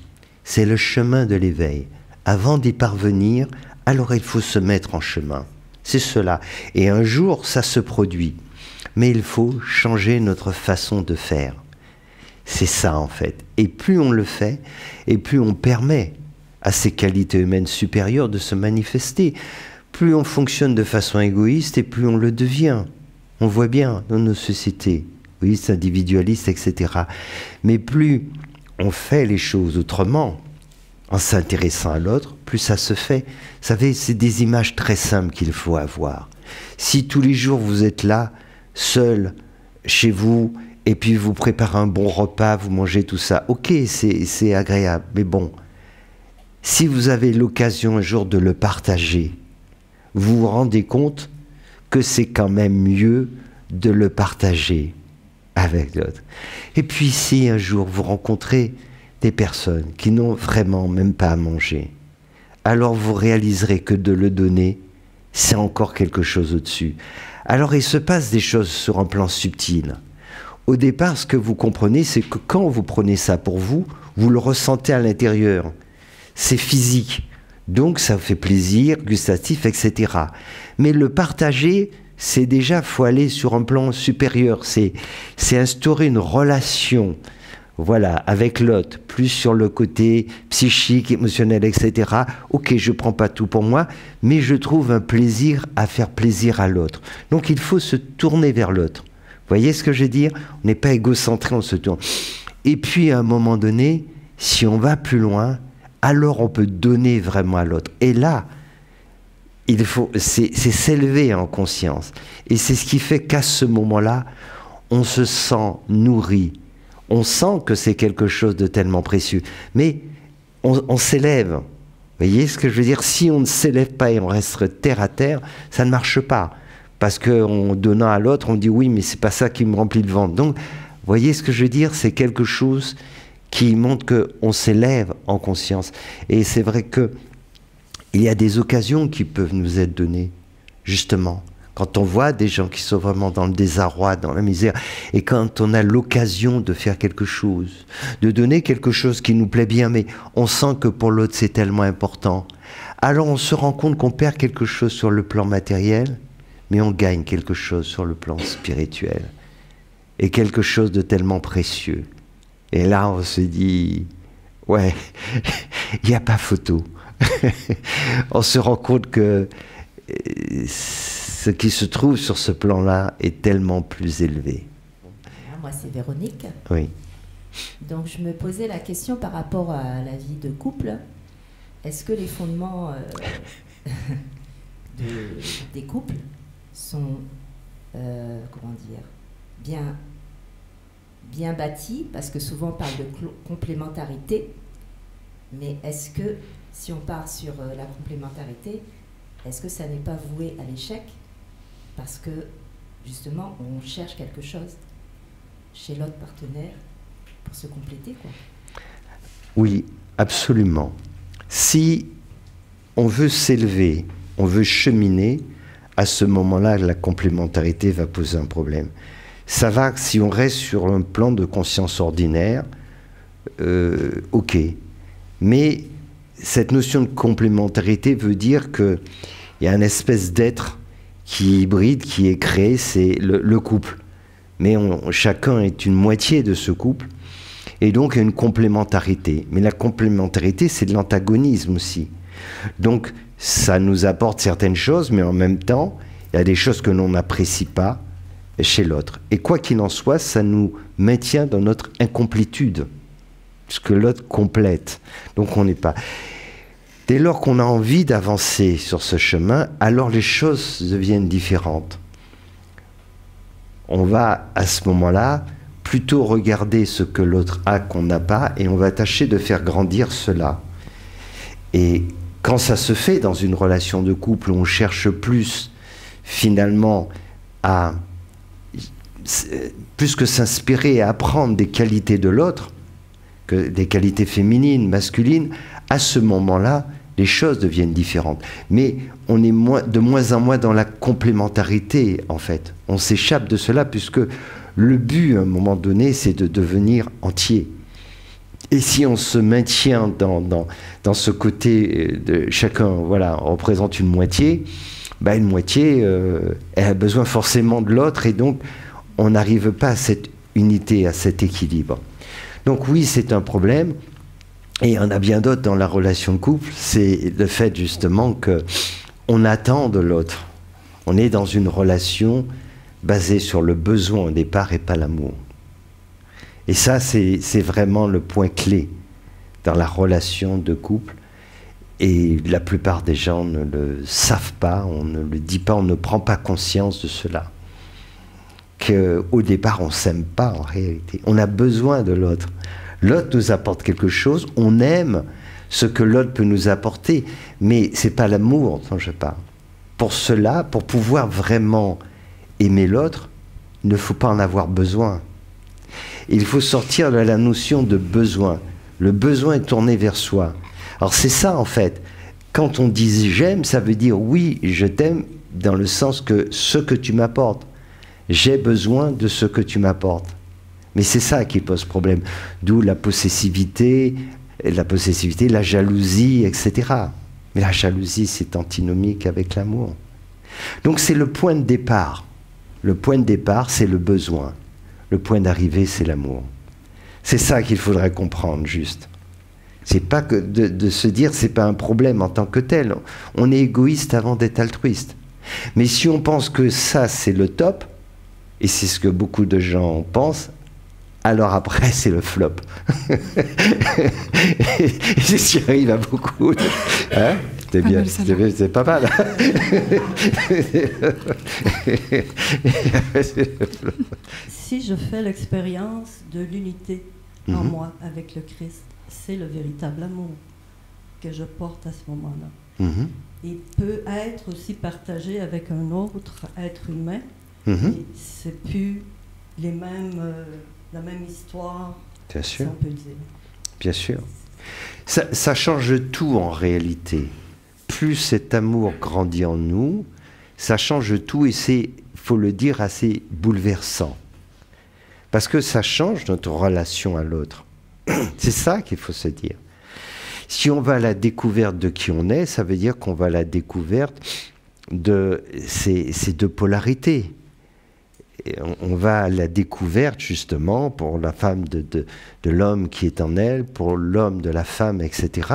C'est le chemin de l'éveil. Avant d'y parvenir, alors il faut se mettre en chemin. C'est cela. Et un jour, ça se produit. Mais il faut changer notre façon de faire. C'est ça en fait. Et plus on le fait, et plus on permet à ces qualités humaines supérieures de se manifester. Plus on fonctionne de façon égoïste, et plus on le devient. On voit bien dans nos sociétés, égoïstes, individualistes, etc. Mais plus on fait les choses autrement, en s'intéressant à l'autre, plus ça se fait. Vous savez, c'est des images très simples qu'il faut avoir. Si tous les jours vous êtes là, seul, chez vous, et puis vous préparez un bon repas, vous mangez tout ça, ok, c'est agréable, mais bon, si vous avez l'occasion un jour de le partager, vous vous rendez compte que c'est quand même mieux de le partager avec l'autre. Et puis si un jour vous rencontrez des personnes qui n'ont vraiment même pas à manger, alors vous réaliserez que de le donner, c'est encore quelque chose au-dessus. Alors il se passe des choses sur un plan subtil. Au départ, ce que vous comprenez, c'est que quand vous prenez ça pour vous, vous le ressentez à l'intérieur. C'est physique. Donc ça vous fait plaisir, gustatif, etc. Mais le partager, c'est déjà, il faut aller sur un plan supérieur. C'est instaurer une relation, voilà, avec l'autre, plus sur le côté psychique, émotionnel, etc. Ok, je ne prends pas tout pour moi, mais je trouve un plaisir à faire plaisir à l'autre. Donc il faut se tourner vers l'autre. Vous voyez ce que je veux dire? On n'est pas égocentré, on se tourne. Et puis à un moment donné, si on va plus loin, alors on peut donner vraiment à l'autre. Et là, c'est s'élever en conscience. Et c'est ce qui fait qu'à ce moment-là, on se sent nourri. On sent que c'est quelque chose de tellement précieux. Mais on s'élève. Vous voyez ce que je veux dire? Si on ne s'élève pas et on reste terre à terre, ça ne marche pas. Parce qu'en donnant à l'autre, on dit oui, mais c'est pas ça qui me remplit le ventre. Donc, vous voyez ce que je veux dire? C'est quelque chose qui montre qu'on s'élève en conscience. Et c'est vrai qu'il y a des occasions qui peuvent nous être données, justement. Quand on voit des gens qui sont vraiment dans le désarroi, dans la misère, et quand on a l'occasion de faire quelque chose, de donner quelque chose qui nous plaît bien, mais on sent que pour l'autre c'est tellement important, alors on se rend compte qu'on perd quelque chose sur le plan matériel, mais on gagne quelque chose sur le plan spirituel. Et quelque chose de tellement précieux. Et là, on se dit, ouais, il n'y a pas photo. On se rend compte que ce qui se trouve sur ce plan-là est tellement plus élevé. Moi, c'est Véronique. Oui. Donc, je me posais la question par rapport à la vie de couple. Est-ce que les fondements des couples sont, comment dire, bien bâtis, parce que souvent on parle de complémentarité, mais est-ce que, si on part sur la complémentarité, est-ce que ça n'est pas voué à l'échec? Parce que, justement, on cherche quelque chose chez l'autre partenaire pour se compléter, quoi. Oui, absolument. Si on veut s'élever, on veut cheminer, à ce moment-là, la complémentarité va poser un problème. Ça va, si on reste sur un plan de conscience ordinaire, ok. Mais cette notion de complémentarité veut dire qu'il y a une espèce d'être qui est hybride, qui est créé, c'est le couple. Mais chacun est une moitié de ce couple, et donc il y a une complémentarité. Mais la complémentarité, c'est de l'antagonisme aussi. Donc, ça nous apporte certaines choses, mais en même temps, il y a des choses que l'on n'apprécie pas chez l'autre. Et quoi qu'il en soit, ça nous maintient dans notre incomplétude, puisque l'autre complète. Donc on n'est pas... Dès lors qu'on a envie d'avancer sur ce chemin, alors les choses deviennent différentes. On va, à ce moment-là, plutôt regarder ce que l'autre a qu'on n'a pas, et on va tâcher de faire grandir cela. Et quand ça se fait dans une relation de couple où on cherche plus, finalement, à plus que s'inspirer et apprendre des qualités de l'autre, que des qualités féminines, masculines, à ce moment-là, les choses deviennent différentes. Mais on est de moins en moins dans la complémentarité, en fait. On s'échappe de cela, puisque le but, à un moment donné, c'est de devenir entier. Et si on se maintient dans ce côté de chacun, voilà, représente une moitié, ben une moitié, elle a besoin forcément de l'autre, et donc on n'arrive pas à cette unité, à cet équilibre. Donc oui, c'est un problème, et il y en a bien d'autres dans la relation de couple, c'est le fait justement qu'on attend de l'autre. On est dans une relation basée sur le besoin au départ et pas l'amour. Et ça, c'est vraiment le point clé dans la relation de couple. Et la plupart des gens ne le savent pas, on ne le dit pas, on ne prend pas conscience de cela. Qu'au départ, on ne s'aime pas en réalité. On a besoin de l'autre. L'autre nous apporte quelque chose, on aime ce que l'autre peut nous apporter, mais ce n'est pas l'amour dont je parle. Pour cela, pour pouvoir vraiment aimer l'autre, il ne faut pas en avoir besoin. Il faut sortir de la notion de besoin. Le besoin est tourné vers soi. Alors c'est ça en fait. Quand on dit j'aime, ça veut dire oui, je t'aime dans le sens que ce que tu m'apportes. J'ai besoin de ce que tu m'apportes. Mais c'est ça qui pose problème. D'où la possessivité, la jalousie, etc. Mais la jalousie, c'est antinomique avec l'amour. Donc c'est le point de départ. Le point de départ, c'est le besoin. Le point d'arrivée, c'est l'amour. C'est ça qu'il faudrait comprendre, juste. C'est pas que de se dire c'est pas un problème en tant que tel. On est égoïste avant d'être altruiste. Mais si on pense que ça, c'est le top, et c'est ce que beaucoup de gens pensent, alors après, c'est le flop. Et c'est ce qui arrive à beaucoup. Hein? C'est bien, c'est pas mal. Si je fais l'expérience de l'unité en moi avec le Christ, c'est le véritable amour que je porte à ce moment-là. Il peut être aussi partagé avec un autre être humain. Et c'est plus les mêmes... la même histoire, bien sûr. Si on peut le dire. Bien sûr. Ça change tout en réalité. Plus cet amour grandit en nous, ça change tout et c'est, faut le dire, assez bouleversant. Parce que ça change notre relation à l'autre. C'est ça qu'il faut se dire. Si on va à la découverte de qui on est, ça veut dire qu'on va à la découverte de ces deux polarités. On va à la découverte justement pour la femme de l'homme qui est en elle, pour l'homme de la femme, etc.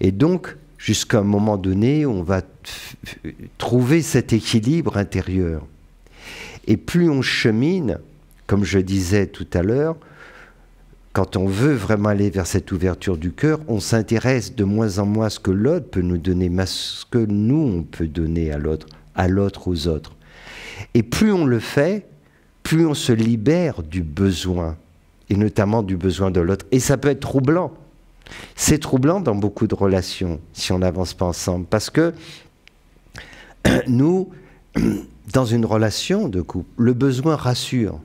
Et donc, jusqu'à un moment donné, on va trouver cet équilibre intérieur. Et plus on chemine, comme je disais tout à l'heure, quand on veut vraiment aller vers cette ouverture du cœur, on s'intéresse de moins en moins à ce que l'autre peut nous donner, mais à ce que nous, on peut donner à l'autre, aux autres. Et plus on le fait, plus on se libère du besoin, et notamment du besoin de l'autre. Et ça peut être troublant. C'est troublant dans beaucoup de relations, si on n'avance pas ensemble. Parce que nous, dans une relation de couple, le besoin rassure.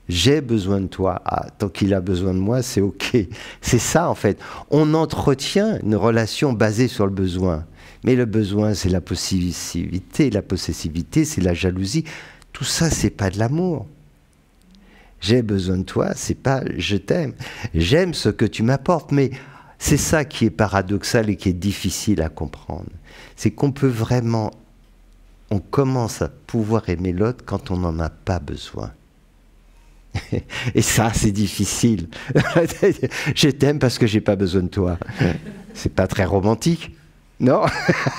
J'ai besoin de toi. Ah, tant qu'il a besoin de moi, c'est OK. C'est ça, en fait. On entretient une relation basée sur le besoin. Mais le besoin, c'est la possessivité. La possessivité, c'est la jalousie. Tout ça, c'est pas de l'amour. J'ai besoin de toi, c'est pas je t'aime. J'aime ce que tu m'apportes, mais c'est ça qui est paradoxal et qui est difficile à comprendre. C'est qu'on peut vraiment, on commence à pouvoir aimer l'autre quand on n'en a pas besoin. Et ça, c'est difficile. Je t'aime parce que j'ai pas besoin de toi. C'est pas très romantique. Non.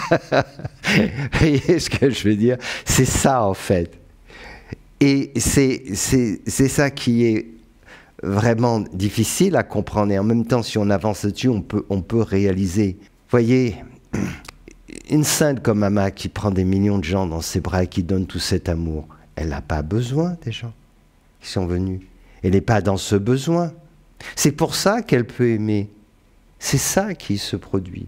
Vous voyez ce que je veux dire? C'est ça, en fait. Et c'est ça qui est vraiment difficile à comprendre. Et en même temps, si on avance dessus, on peut réaliser. Vous voyez, une sainte comme Amma qui prend des millions de gens dans ses bras et qui donne tout cet amour, elle n'a pas besoin des gens qui sont venus. Elle n'est pas dans ce besoin. C'est pour ça qu'elle peut aimer. C'est ça qui se produit.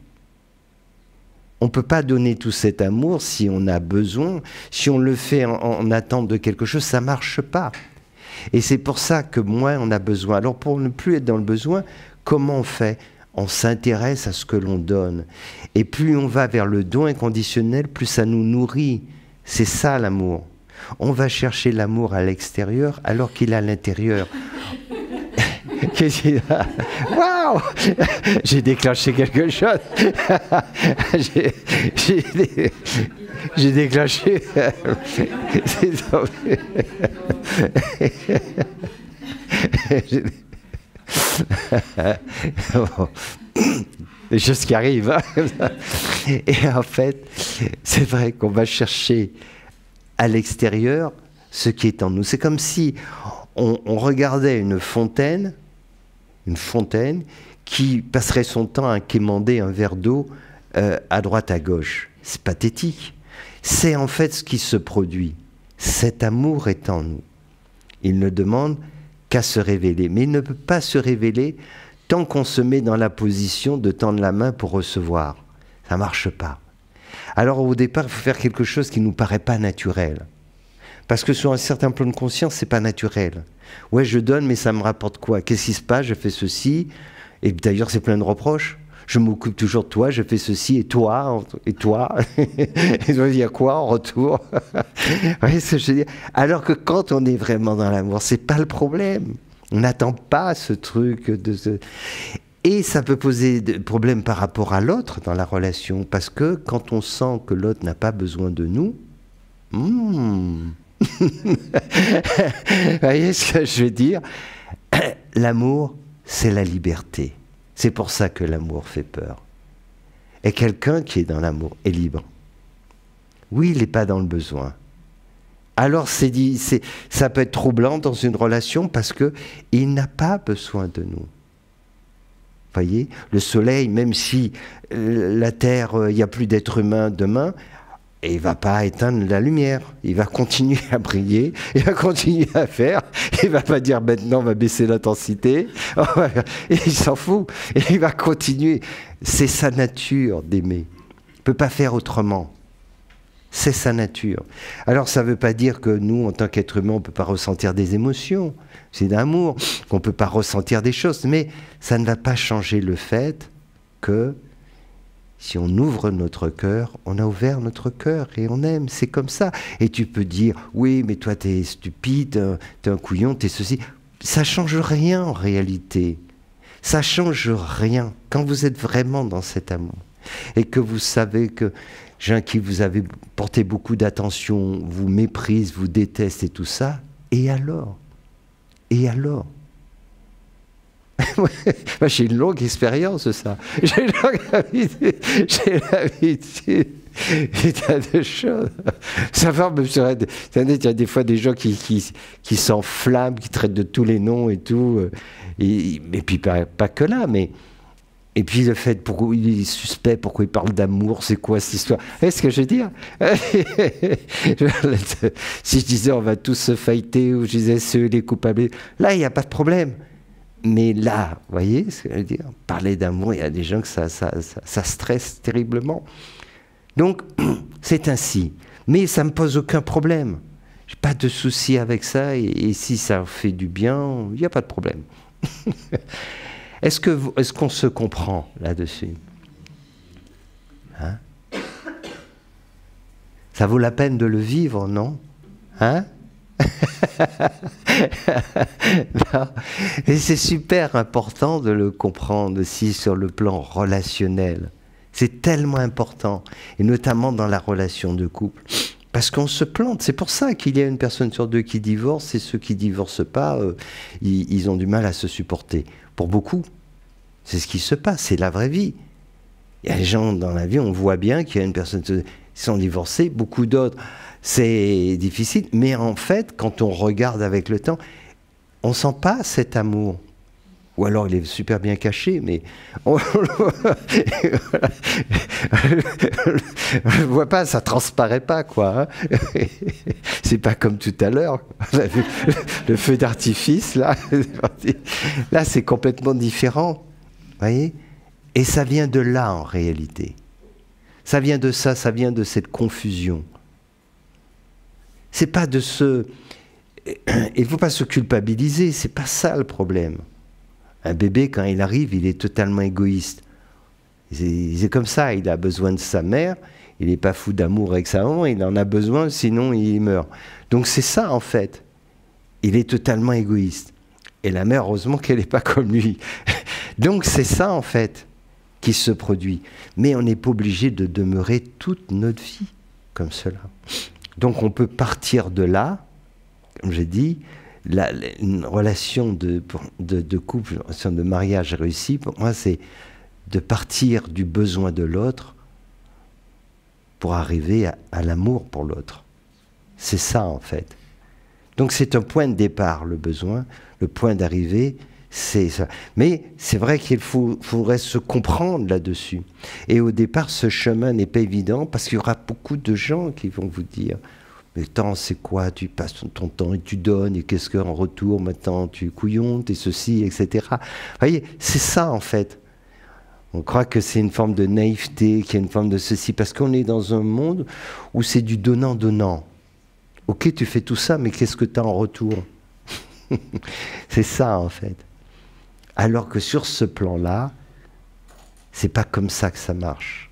On ne peut pas donner tout cet amour si on a besoin. Si on le fait en attente de quelque chose, ça ne marche pas. Et c'est pour ça que moins on a besoin. Alors pour ne plus être dans le besoin, comment on fait? On s'intéresse à ce que l'on donne. Et plus on va vers le don inconditionnel, plus ça nous nourrit. C'est ça l'amour. On va chercher l'amour à l'extérieur alors qu'il est à l'intérieur. Qu'est-ce qu'il a? Waouh! J'ai déclenché quelque chose. J'ai déclenché. Des choses qui arrivent. Hein. Et en fait, c'est vrai qu'on va chercher à l'extérieur ce qui est en nous. C'est comme si on regardait une fontaine qui passerait son temps à quémander un verre d'eau à droite à gauche. C'est pathétique. C'est en fait ce qui se produit. Cet amour est en nous. Il ne demande qu'à se révéler. Mais il ne peut pas se révéler tant qu'on se met dans la position de tendre la main pour recevoir. Ça ne marche pas. Alors au départ, il faut faire quelque chose qui ne nous paraît pas naturel. Parce que sur un certain plan de conscience, c'est pas naturel. Ouais, je donne, mais ça me rapporte quoi? Qu'est-ce qui se passe? Je fais ceci, Et d'ailleurs, c'est plein de reproches. Je m'occupe toujours de toi, je fais ceci, et toi, et toi. Il doit dire quoi en retour? Oui, ce que je veux dire. Alors que quand on est vraiment dans l'amour, c'est pas le problème. On n'attend pas ce truc de ce... Et ça peut poser des problèmes par rapport à l'autre dans la relation, parce que quand on sent que l'autre n'a pas besoin de nous, vous voyez ce que je veux dire? L'amour, c'est la liberté. C'est pour ça que l'amour fait peur. Et quelqu'un qui est dans l'amour est libre. Oui, il n'est pas dans le besoin. Alors ça peut être troublant dans une relation parce qu'il n'a pas besoin de nous. Voyez, le soleil, même si la Terre, il n'y a plus d'êtres humains demain, et il ne va pas éteindre la lumière. Il va continuer à briller, il va continuer à faire. Il ne va pas dire maintenant on va baisser l'intensité. Et il s'en fout. Et il va continuer. C'est sa nature d'aimer. Il ne peut pas faire autrement. C'est sa nature. Alors ça ne veut pas dire que nous, en tant qu'êtres humains, on ne peut pas ressentir des émotions. C'est d'amour, qu'on ne peut pas ressentir des choses. Mais ça ne va pas changer le fait que si on ouvre notre cœur, on a ouvert notre cœur et on aime, c'est comme ça. Et tu peux dire, oui, mais toi t'es stupide, t'es un couillon, t'es ceci. Ça change rien en réalité. Ça change rien quand vous êtes vraiment dans cet amour. Et que vous savez que gens qui vous avez porté beaucoup d'attention, vous méprisent, vous détestent et tout ça, et alors? Et alors? Moi, j'ai une longue expérience de ça. J'ai une longue habitude. J'ai l'habitude. Il y a des choses. Savoir, même sur Internet, il y a des fois des gens qui s'enflamment, qui traitent de tous les noms et tout. Et puis pas que là, mais... Et puis le fait, pourquoi il est suspect, pourquoi il parle d'amour, c'est quoi cette histoire? Est-ce que je veux dire? Si je disais on va tous se fighter, ou je disais ceux les coupables, là il n'y a pas de problème. Mais là, vous voyez ce que je veux dire? Parler d'amour, il y a des gens que ça stresse terriblement. Donc, c'est ainsi. Mais ça ne me pose aucun problème. Je n'ai pas de souci avec ça, et si ça fait du bien, il n'y a pas de problème. Est-ce qu'on se comprend là-dessus? Hein? Ça vaut la peine de le vivre, non? Hein? Non. Et c'est super important de le comprendre aussi sur le plan relationnel. C'est tellement important, et notamment dans la relation de couple. Parce qu'on se plante. C'est pour ça qu'il y a une personne sur deux qui divorce, et ceux qui ne divorcent pas, ils ont du mal à se supporter. Pour beaucoup, c'est ce qui se passe, c'est la vraie vie. Il y a des gens dans la vie, on voit bien qu'il y a une personne qui sont divorcés, beaucoup d'autres, c'est difficile. Mais en fait, quand on regarde avec le temps, on ne sent pas cet amour. Ou alors il est super bien caché, mais on ne voit pas, ça ne transparaît pas, quoi. Hein. C'est pas comme tout à l'heure, le feu d'artifice, là. Là, c'est complètement différent. Voyez? Et ça vient de là, en réalité. Ça vient de ça vient de cette confusion. C'est pas de ce... Il ne faut pas se culpabiliser, c'est pas ça le problème. Un bébé, quand il arrive, il est totalement égoïste. C'est comme ça, il a besoin de sa mère, il n'est pas fou d'amour avec sa maman, il en a besoin, sinon il meurt. Donc c'est ça, en fait. Il est totalement égoïste. Et la mère, heureusement qu'elle n'est pas comme lui. Donc c'est ça, en fait, qui se produit. Mais on n'est pas obligé de demeurer toute notre vie comme cela. Donc on peut partir de là, comme j'ai dit, une relation de couple, une relation de mariage réussie, pour moi, c'est de partir du besoin de l'autre pour arriver à l'amour pour l'autre. C'est ça, en fait. Donc c'est un point de départ, le besoin. Le point d'arrivée, c'est ça. Mais c'est vrai qu'il faudrait se comprendre là-dessus. Et au départ, ce chemin n'est pas évident parce qu'il y aura beaucoup de gens qui vont vous dire « Mais attends, c'est quoi? Tu passes ton temps et tu donnes, et qu'est-ce qu'en retour, maintenant, tu couillon, t'es ceci, etc. » Vous voyez, c'est ça, en fait. On croit que c'est une forme de naïveté, qu'il y a une forme de ceci, parce qu'on est dans un monde où c'est du donnant-donnant. Ok, tu fais tout ça, mais qu'est-ce que tu as en retour? C'est ça, en fait. Alors que sur ce plan-là, c'est pas comme ça que ça marche.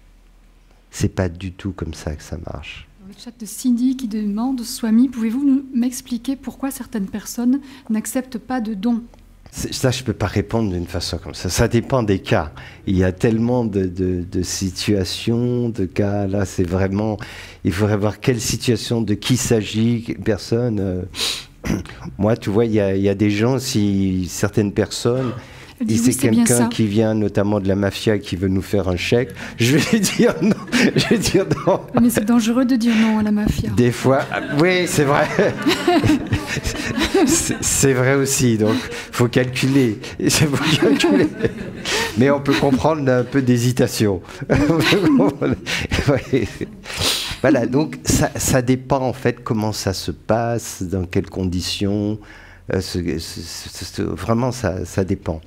C'est pas du tout comme ça que ça marche. Dans le chat de Cindy qui demande, Swami, pouvez-vous m'expliquer pourquoi certaines personnes n'acceptent pas de dons? Ça, je ne peux pas répondre d'une façon comme ça. Ça dépend des cas. Il y a tellement de situations, de cas. Là, c'est vraiment... Il faudrait voir quelle situation, de qui s'agit, personne. Moi, tu vois, il y a des gens, si certaines personnes... Oui, c'est quelqu'un qui vient notamment de la mafia qui veut nous faire un chèque, je vais dire non. Je vais dire non. Mais c'est dangereux de dire non à la mafia. Des fois, oui, c'est vrai. C'est vrai aussi, donc il faut calculer. Mais on peut comprendre un peu d'hésitation. Voilà, donc ça dépend en fait comment ça se passe, dans quelles conditions. Vraiment, ça dépend.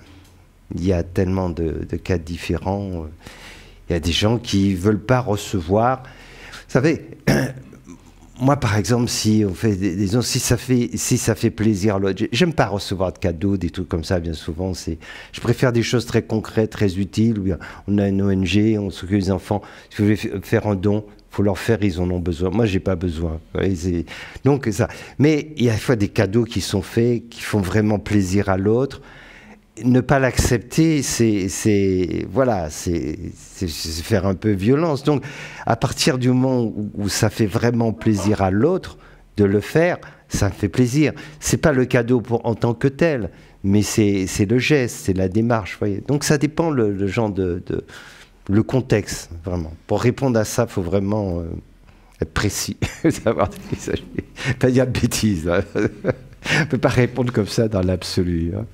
Il y a tellement de cas différents. Il y a des gens qui ne veulent pas recevoir. Vous savez, moi, par exemple, si on fait si ça fait plaisir à l'autre, j'aime pas recevoir de cadeaux, des trucs comme ça, bien souvent. Je préfère des choses très concrètes, très utiles. On a une ONG, on s'occupe des enfants. Si vous voulez faire un don, il faut leur faire, ils en ont besoin. Moi, j'ai pas besoin. Donc, ça. Mais il y a des fois des cadeaux qui sont faits, qui font vraiment plaisir à l'autre. Ne pas l'accepter, c'est faire un peu violence. Donc, à partir du moment où ça fait vraiment plaisir à l'autre de le faire, ça me fait plaisir. C'est pas le cadeau en tant que tel, mais c'est le geste, c'est la démarche. Voyez. Donc, ça dépend le genre le contexte, vraiment. Pour répondre à ça, il faut vraiment être précis, savoir de qui il s'agit. Pas dire de bêtises. Hein. On ne peut pas répondre comme ça dans l'absolu. Hein.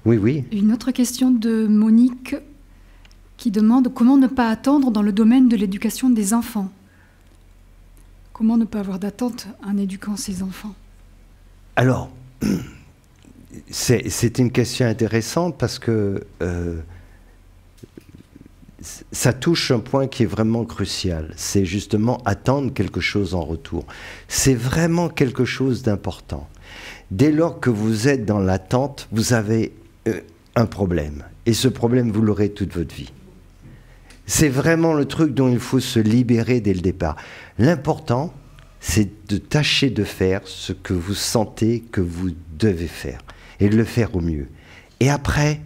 Oui. Une autre question de Monique qui demande comment ne pas attendre dans le domaine de l'éducation des enfants. Comment ne pas avoir d'attente en éduquant ses enfants? Alors, c'est une question intéressante parce que ça touche un point qui est vraiment crucial. C'est justement attendre quelque chose en retour. C'est vraiment quelque chose d'important. Dès lors que vous êtes dans l'attente, vous avez un problème. Et ce problème, vous l'aurez toute votre vie. C'est vraiment le truc dont il faut se libérer dès le départ. L'important, c'est de tâcher de faire ce que vous sentez que vous devez faire. Et de le faire au mieux. Et après,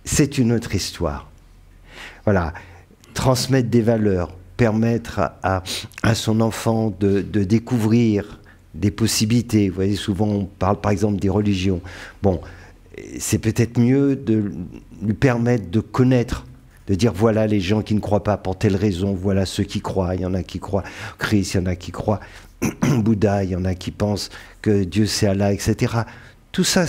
c'est une autre histoire. Voilà. Transmettre des valeurs, permettre à son enfant de découvrir des possibilités. Vous voyez, souvent on parle par exemple des religions. Bon, c'est peut-être mieux de lui permettre de connaître, de dire voilà les gens qui ne croient pas pour telle raison, voilà ceux qui croient. Il y en a qui croient Christ, il y en a qui croient Bouddha, il y en a qui pensent que Dieu c'est Allah, etc. Tout ça,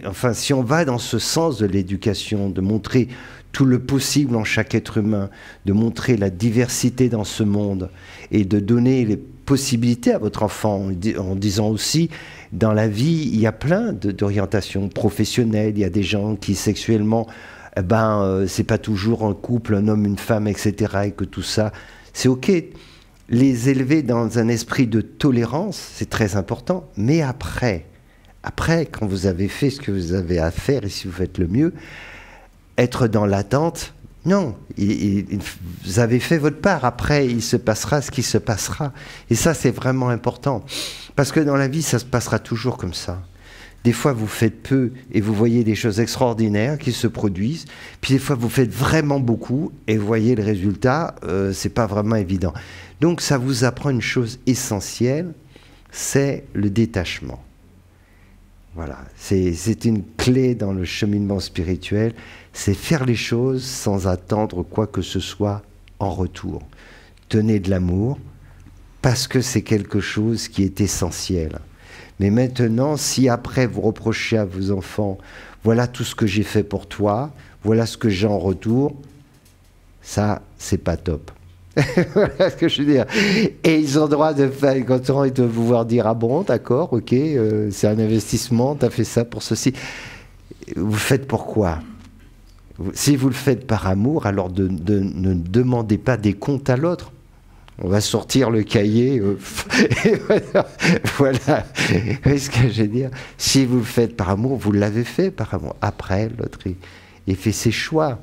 enfin, si on va dans ce sens de l'éducation, de montrer tout le possible en chaque être humain, de montrer la diversité dans ce monde et de donner les possibilités à votre enfant en disant aussi, dans la vie, il y a plein d'orientations professionnelles, il y a des gens qui sexuellement, c'est pas toujours un couple, un homme, une femme, etc. et que tout ça, c'est ok. Les élever dans un esprit de tolérance, c'est très important, mais après, quand vous avez fait ce que vous avez à faire et si vous faites le mieux, être dans l'attente, non, vous avez fait votre part. Après, il se passera ce qui se passera. Et ça, c'est vraiment important. Parce que dans la vie, ça se passera toujours comme ça. Des fois, vous faites peu et vous voyez des choses extraordinaires qui se produisent. Puis des fois, vous faites vraiment beaucoup et vous voyez le résultat, c'est pas vraiment évident. Donc, ça vous apprend une chose essentielle, c'est le détachement. Voilà, c'est une clé dans le cheminement spirituel, c'est faire les choses sans attendre quoi que ce soit en retour. Tenez de l'amour, parce que c'est quelque chose qui est essentiel. Mais maintenant, si après vous reprochez à vos enfants, voilà tout ce que j'ai fait pour toi, voilà ce que j'ai en retour, ça, c'est pas top. Voilà ce que je veux dire. Et ils ont le droit de faire, quand ils doivent pouvoir dire, ah bon, d'accord, ok, c'est un investissement, t'as fait ça pour ceci. Vous le faites pourquoi? Si vous le faites par amour, alors ne demandez pas des comptes à l'autre. On va sortir le cahier. Et voilà. Vous voyez ce que je veux dire? Si vous le faites par amour, vous l'avez fait par amour. Après, l'autre, il fait ses choix.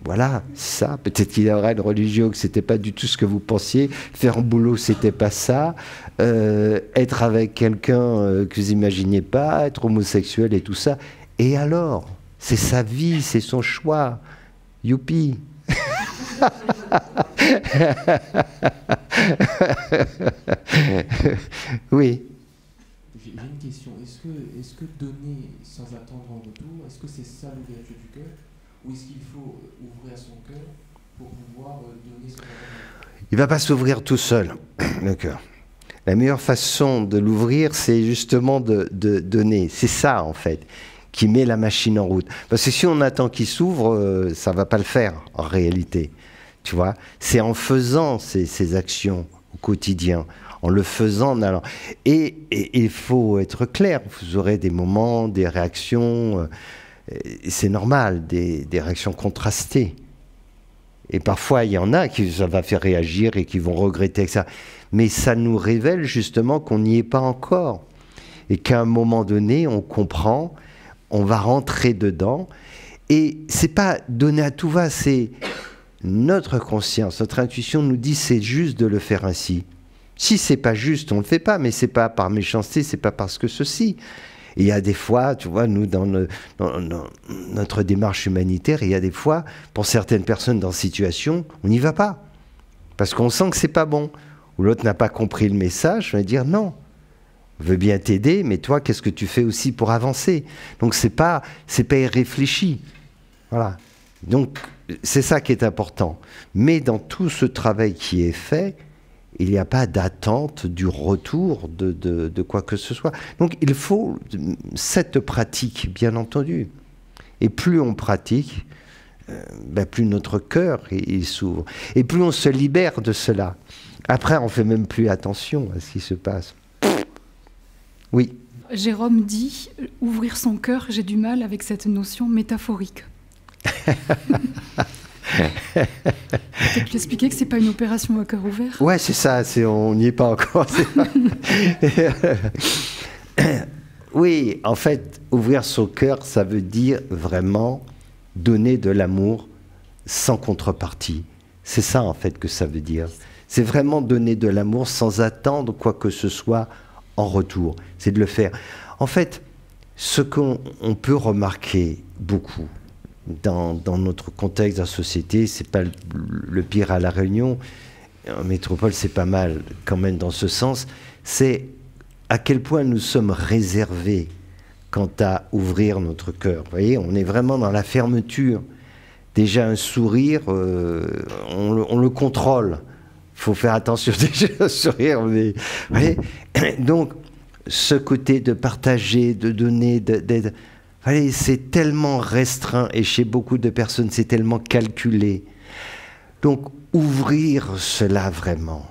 Voilà, ça. Peut-être qu'il y aura une religion que c'était pas du tout ce que vous pensiez. Faire un boulot, c'était pas ça. Être avec quelqu'un que vous imaginiez pas, être homosexuel et tout ça. Et alors, c'est sa vie, c'est son choix. Youpi. Oui. J'ai une question. Est-ce que donner sans attendre en retour, est-ce que c'est ça l'ouverture du cœur? Ou est-ce qu'il faut ouvrir son cœur pour pouvoir donner sans attendre? Il ne va pas s'ouvrir tout seul, le cœur. La meilleure façon de l'ouvrir, c'est justement de donner. C'est ça, en fait, qui met la machine en route. Parce que si on attend qu'il s'ouvre, ça ne va pas le faire, en réalité. Tu vois, c'est en faisant ces actions au quotidien, en le faisant, en allant. Et il faut être clair, vous aurez des moments, des réactions, c'est normal, des réactions contrastées. Et parfois, il y en a qui ça va faire réagir et qui vont regretter ça. Mais ça nous révèle justement qu'on n'y est pas encore. Et qu'à un moment donné, on comprend, on va rentrer dedans. Et c'est pas donner à tout va, c'est notre conscience, notre intuition nous dit c'est juste de le faire ainsi. Si c'est pas juste, on le fait pas, mais c'est pas par méchanceté, c'est pas parce que ceci. Et il y a des fois, tu vois, nous, dans notre démarche humanitaire, il y a des fois, pour certaines personnes dans cette situation, on n'y va pas. Parce qu'on sent que c'est pas bon. Ou l'autre n'a pas compris le message, on va dire non. On veut bien t'aider, mais toi, qu'est-ce que tu fais aussi pour avancer? Donc c'est pas irréfléchi. Voilà. Donc c'est ça qui est important. Mais dans tout ce travail qui est fait, il n'y a pas d'attente du retour de quoi que ce soit. Donc il faut cette pratique, bien entendu. Et plus on pratique, plus notre cœur il s'ouvre. Et plus on se libère de cela. Après, on ne fait même plus attention à ce qui se passe. Oui. Jérôme dit « Ouvrir son cœur, j'ai du mal avec cette notion métaphorique ». Peut-être lui expliquer que c'est pas une opération à cœur ouvert. Ouais, c'est ça. On n'y est pas encore. Oui, en fait, ouvrir son cœur, ça veut dire vraiment donner de l'amour sans contrepartie. C'est ça, en fait, que ça veut dire. C'est vraiment donner de l'amour sans attendre quoi que ce soit en retour. C'est de le faire. En fait, ce qu'on peut remarquer beaucoup dans notre contexte, dans la société, c'est pas le pire à La Réunion, en métropole c'est pas mal quand même dans ce sens, c'est à quel point nous sommes réservés quant à ouvrir notre cœur. Vous voyez, on est vraiment dans la fermeture. Déjà un sourire, on le contrôle. Il faut faire attention déjà à sourire. Mais, vous voyez, donc ce côté de partager, de donner, d'être... Allez, c'est tellement restreint et chez beaucoup de personnes, c'est tellement calculé. Donc, ouvrir cela vraiment.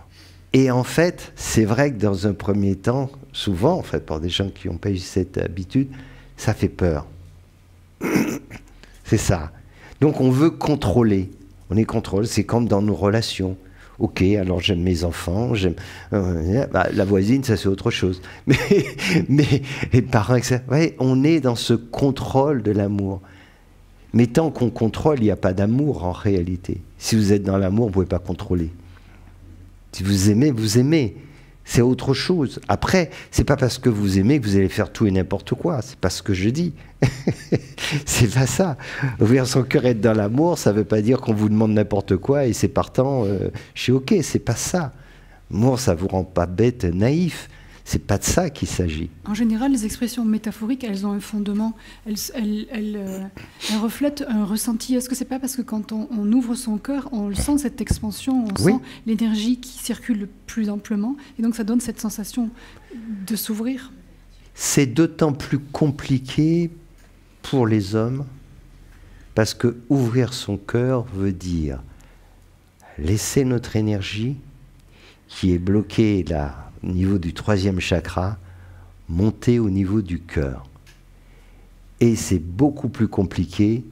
Et en fait, c'est vrai que dans un premier temps, souvent, en fait, pour des gens qui n'ont pas eu cette habitude, ça fait peur. C'est ça. Donc, on veut contrôler. On est contrôle, c'est comme dans nos relations. Ok, alors j'aime mes enfants, j'aime la voisine, ça c'est autre chose. Mais les parents, etc. Ouais, on est dans ce contrôle de l'amour. Mais tant qu'on contrôle, il n'y a pas d'amour en réalité. Si vous êtes dans l'amour, vous ne pouvez pas contrôler. Si vous aimez, vous aimez. C'est autre chose. Après, c'est pas parce que vous aimez que vous allez faire tout et n'importe quoi. C'est pas ce que je dis. C'est pas ça. Ouvrir son cœur et être dans l'amour, ça veut pas dire qu'on vous demande n'importe quoi et c'est partant. Je suis ok, c'est pas ça. L'amour, ça vous rend pas bête, naïf. C'est pas de ça qu'il s'agit. En général, les expressions métaphoriques, elles ont un fondement. Elles reflètent un ressenti. Est-ce que c'est pas parce que quand on ouvre son cœur, on le sent cette expansion, on sent l'énergie qui circule plus amplement, et donc ça donne cette sensation de s'ouvrir. C'est d'autant plus compliqué pour les hommes parce que ouvrir son cœur veut dire laisser notre énergie qui est bloquée là au niveau du 3e chakra, monter au niveau du cœur. Et c'est beaucoup plus compliqué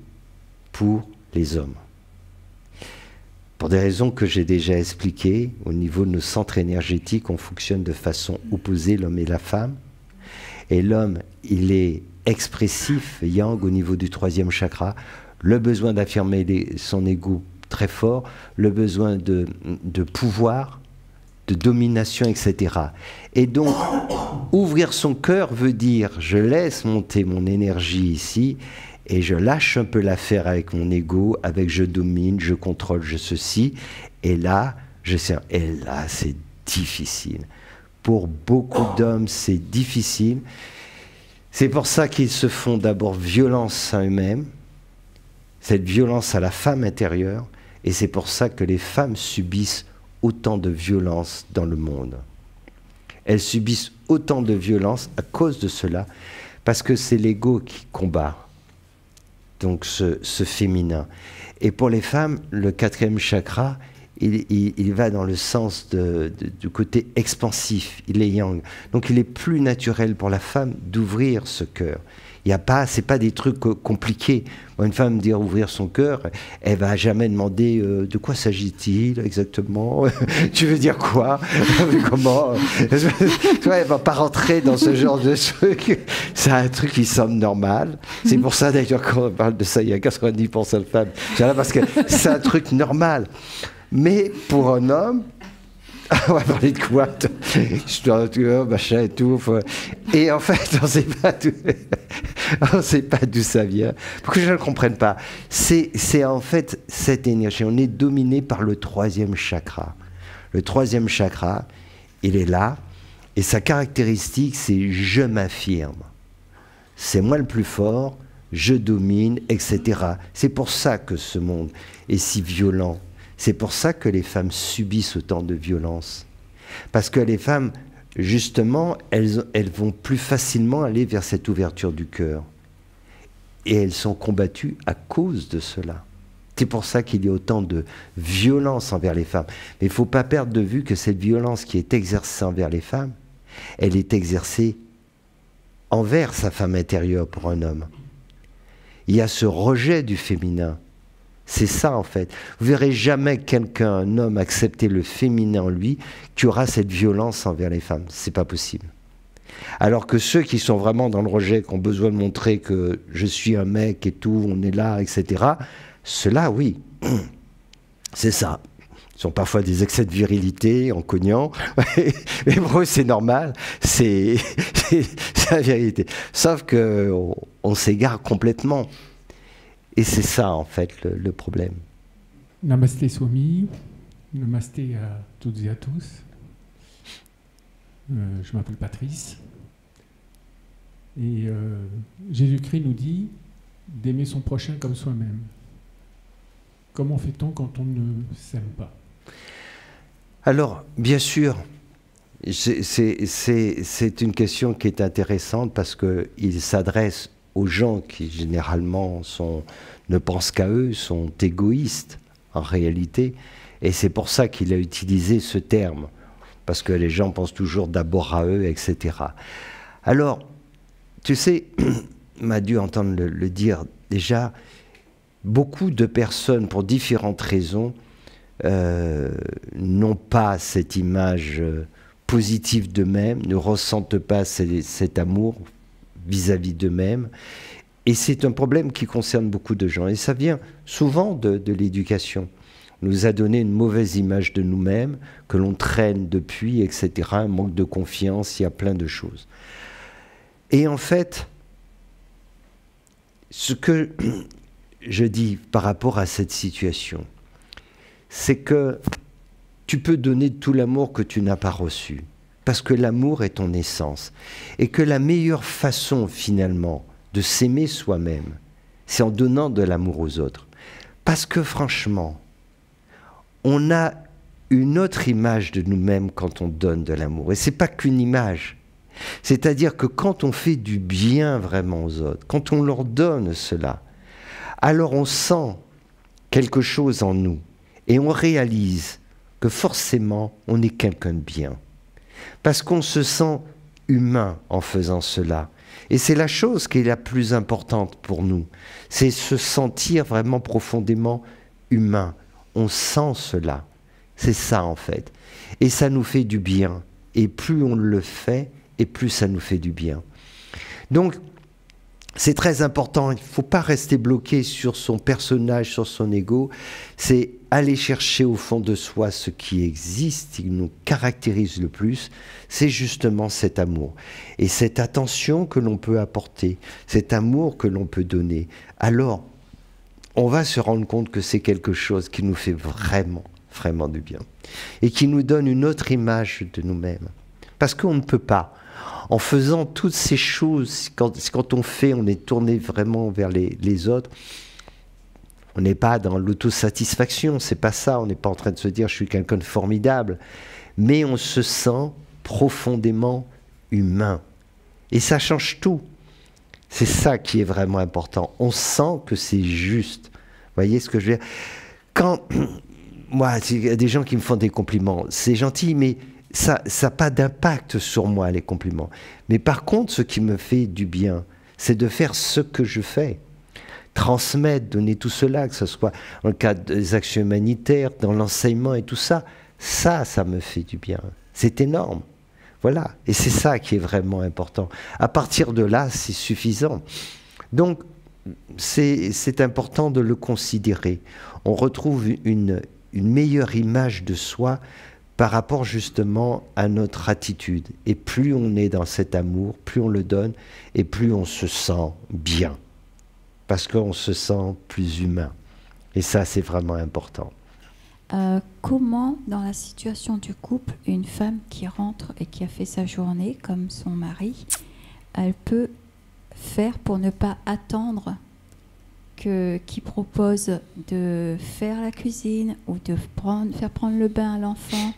pour les hommes. Pour des raisons que j'ai déjà expliquées, au niveau de nos centres énergétiques, on fonctionne de façon opposée, l'homme et la femme. Et l'homme, il est expressif, yang, au niveau du 3e chakra, le besoin d'affirmer son ego très fort, le besoin de pouvoir, de domination, etc. Et donc, ouvrir son cœur veut dire, je laisse monter mon énergie ici, et je lâche un peu l'affaire avec mon ego, avec je domine, je contrôle, je ceci, et là, c'est difficile. Pour beaucoup d'hommes, c'est difficile. C'est pour ça qu'ils se font d'abord violence à eux-mêmes, cette violence à la femme intérieure, et c'est pour ça que les femmes subissent autant de violence dans le monde. Elles subissent autant de violence à cause de cela, parce que c'est l'ego qui combat, donc ce féminin. Et pour les femmes, le 4e chakra, il va dans le sens du côté expansif, il est yang. Donc il est plus naturel pour la femme d'ouvrir ce cœur. C'est pas des trucs compliqués. Une femme dire ouvrir son cœur, elle va jamais demander de quoi s'agit-il exactement. Tu veux dire quoi? Comment? Elle va pas rentrer dans ce genre de truc. C'est un truc qui semble normal. C'est pour ça d'ailleurs quand on parle de ça, il y a 90% de femmes. Parce que c'est un truc normal. Mais pour un homme, on va parler de quoi? Je dois machin et tout. Et en fait, on ne sait pas d'où ça vient. Pour que je ne le comprenne pas. C'est en fait cette énergie. On est dominé par le 3e chakra. Le 3e chakra, il est là. Et sa caractéristique, c'est je m'affirme. C'est moi le plus fort, je domine, etc. C'est pour ça que ce monde est si violent. C'est pour ça que les femmes subissent autant de violence. Parce que les femmes, justement, elles vont plus facilement aller vers cette ouverture du cœur. Et elles sont combattues à cause de cela. C'est pour ça qu'il y a autant de violence envers les femmes. Mais il ne faut pas perdre de vue que cette violence qui est exercée envers les femmes, elle est exercée envers sa femme intérieure pour un homme. Il y a ce rejet du féminin. C'est ça en fait. Vous verrez jamais quelqu'un, un homme, accepter le féminin en lui qui aura cette violence envers les femmes. C'est pas possible. Alors que ceux qui sont vraiment dans le rejet, qui ont besoin de montrer que je suis un mec et tout, on est là, etc. Ceux-là, oui, c'est ça. Ils sont parfois des excès de virilité en cognant, mais pour eux c'est normal, c'est la vérité. Sauf qu'on s'égare complètement. Et c'est ça, en fait, le problème. Namasté Swami, namasté à toutes et à tous. Je m'appelle Patrice. Et Jésus-Christ nous dit d'aimer son prochain comme soi-même. Comment fait-on quand on ne s'aime pas? Alors, bien sûr, c'est une question qui est intéressante parce qu'il s'adresse aux gens qui généralement ne pensent qu'à eux, sont égoïstes en réalité, et c'est pour ça qu'il a utilisé ce terme, parce que les gens pensent toujours d'abord à eux, etc. Alors, tu sais, m'a dû entendre le dire déjà, beaucoup de personnes, pour différentes raisons, n'ont pas cette image positive d'eux-mêmes, ne ressentent pas cet amour vis-à-vis d'eux-mêmes. Et c'est un problème qui concerne beaucoup de gens. Et ça vient souvent de l'éducation. On nous a donné une mauvaise image de nous-mêmes, que l'on traîne depuis, etc. Un manque de confiance, il y a plein de choses. Et en fait, ce que je dis par rapport à cette situation, c'est que tu peux donner tout l'amour que tu n'as pas reçu. Parce que l'amour est ton essence. Et que la meilleure façon, finalement, de s'aimer soi-même, c'est en donnant de l'amour aux autres. Parce que, franchement, on a une autre image de nous-mêmes quand on donne de l'amour. Et ce n'est pas qu'une image. C'est-à-dire que quand on fait du bien vraiment aux autres, quand on leur donne cela, alors on sent quelque chose en nous. Et on réalise que forcément, on est quelqu'un de bien. Parce qu'on se sent humain en faisant cela. Et c'est la chose qui est la plus importante pour nous. C'est se sentir vraiment profondément humain. on sent cela. C'est ça en fait. Et ça nous fait du bien. Et plus on le fait, et plus ça nous fait du bien. Donc, c'est très important. Il ne faut pas rester bloqué sur son personnage, sur son ego. C'est aller chercher au fond de soi ce qui existe, qui nous caractérise le plus. C'est justement cet amour. Et cette attention que l'on peut apporter, cet amour que l'on peut donner. Alors, on va se rendre compte que c'est quelque chose qui nous fait vraiment, vraiment du bien. Et qui nous donne une autre image de nous-mêmes. Parce qu'on ne peut pas. En faisant toutes ces choses, quand on fait, on est tourné vraiment vers les autres. On n'est pas dans l'autosatisfaction, c'est pas ça. On n'est pas en train de se dire je suis quelqu'un de formidable. Mais on se sent profondément humain. Et ça change tout. C'est ça qui est vraiment important. On sent que c'est juste. Vous voyez ce que je veux dire? Quand, moi, il y a des gens qui me font des compliments. C'est gentil, mais ça n'a pas d'impact sur moi, les compliments. Mais par contre, ce qui me fait du bien, c'est de faire ce que je fais. Transmettre, donner tout cela, que ce soit dans le cadre des actions humanitaires, dans l'enseignement et tout ça, ça me fait du bien. C'est énorme. Voilà. Et c'est ça qui est vraiment important. À partir de là, c'est suffisant. Donc, c'est important de le considérer. On retrouve une meilleure image de soi par rapport justement à notre attitude. Et plus on est dans cet amour, plus on le donne, et plus on se sent bien. Parce qu'on se sent plus humain. Et ça, c'est vraiment important. Comment, dans la situation du couple, une femme qui rentre et qui a fait sa journée, comme son mari, elle peut faire pour ne pas attendre qu'il propose de faire la cuisine ou de faire prendre le bain à l'enfant?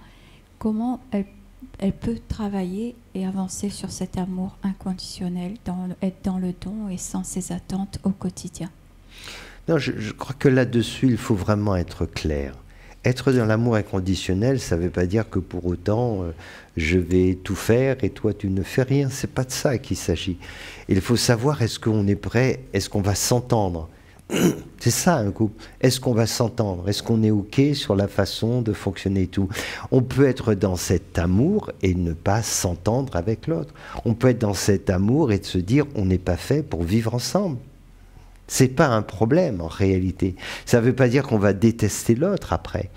Comment elle peut travailler et avancer sur cet amour inconditionnel, être dans le don et sans ses attentes au quotidien? Non, je crois que là-dessus, il faut vraiment être clair. Être dans l'amour inconditionnel, ça ne veut pas dire que pour autant, je vais tout faire et toi, tu ne fais rien. Ce n'est pas de ça qu'il s'agit. Il faut savoir, est-ce qu'on est prêt, est-ce qu'on va s'entendre? C'est ça un couple. Est-ce qu'on va s'entendre? Est-ce qu'on est OK sur la façon de fonctionner et tout? On peut être dans cet amour et ne pas s'entendre avec l'autre. On peut être dans cet amour et de se dire on n'est pas fait pour vivre ensemble. C'est pas un problème en réalité. Ça ne veut pas dire qu'on va détester l'autre après.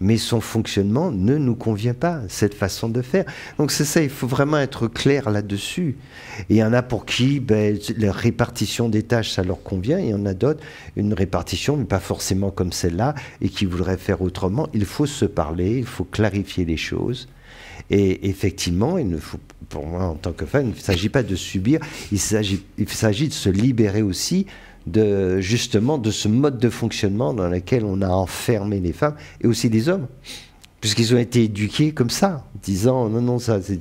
Mais son fonctionnement ne nous convient pas, cette façon de faire. Donc c'est ça, il faut vraiment être clair là-dessus. Et il y en a pour qui la répartition des tâches, ça leur convient. Et il y en a d'autres, une répartition, mais pas forcément comme celle-là, et qui voudraient faire autrement. Il faut se parler, il faut clarifier les choses. Et effectivement, il ne faut, pour moi, en tant que femme, il ne s'agit pas de subir, il s'agit de se libérer aussi justement de ce mode de fonctionnement dans lequel on a enfermé les femmes et aussi les hommes, puisqu'ils ont été éduqués comme ça, disant non, ça c'est...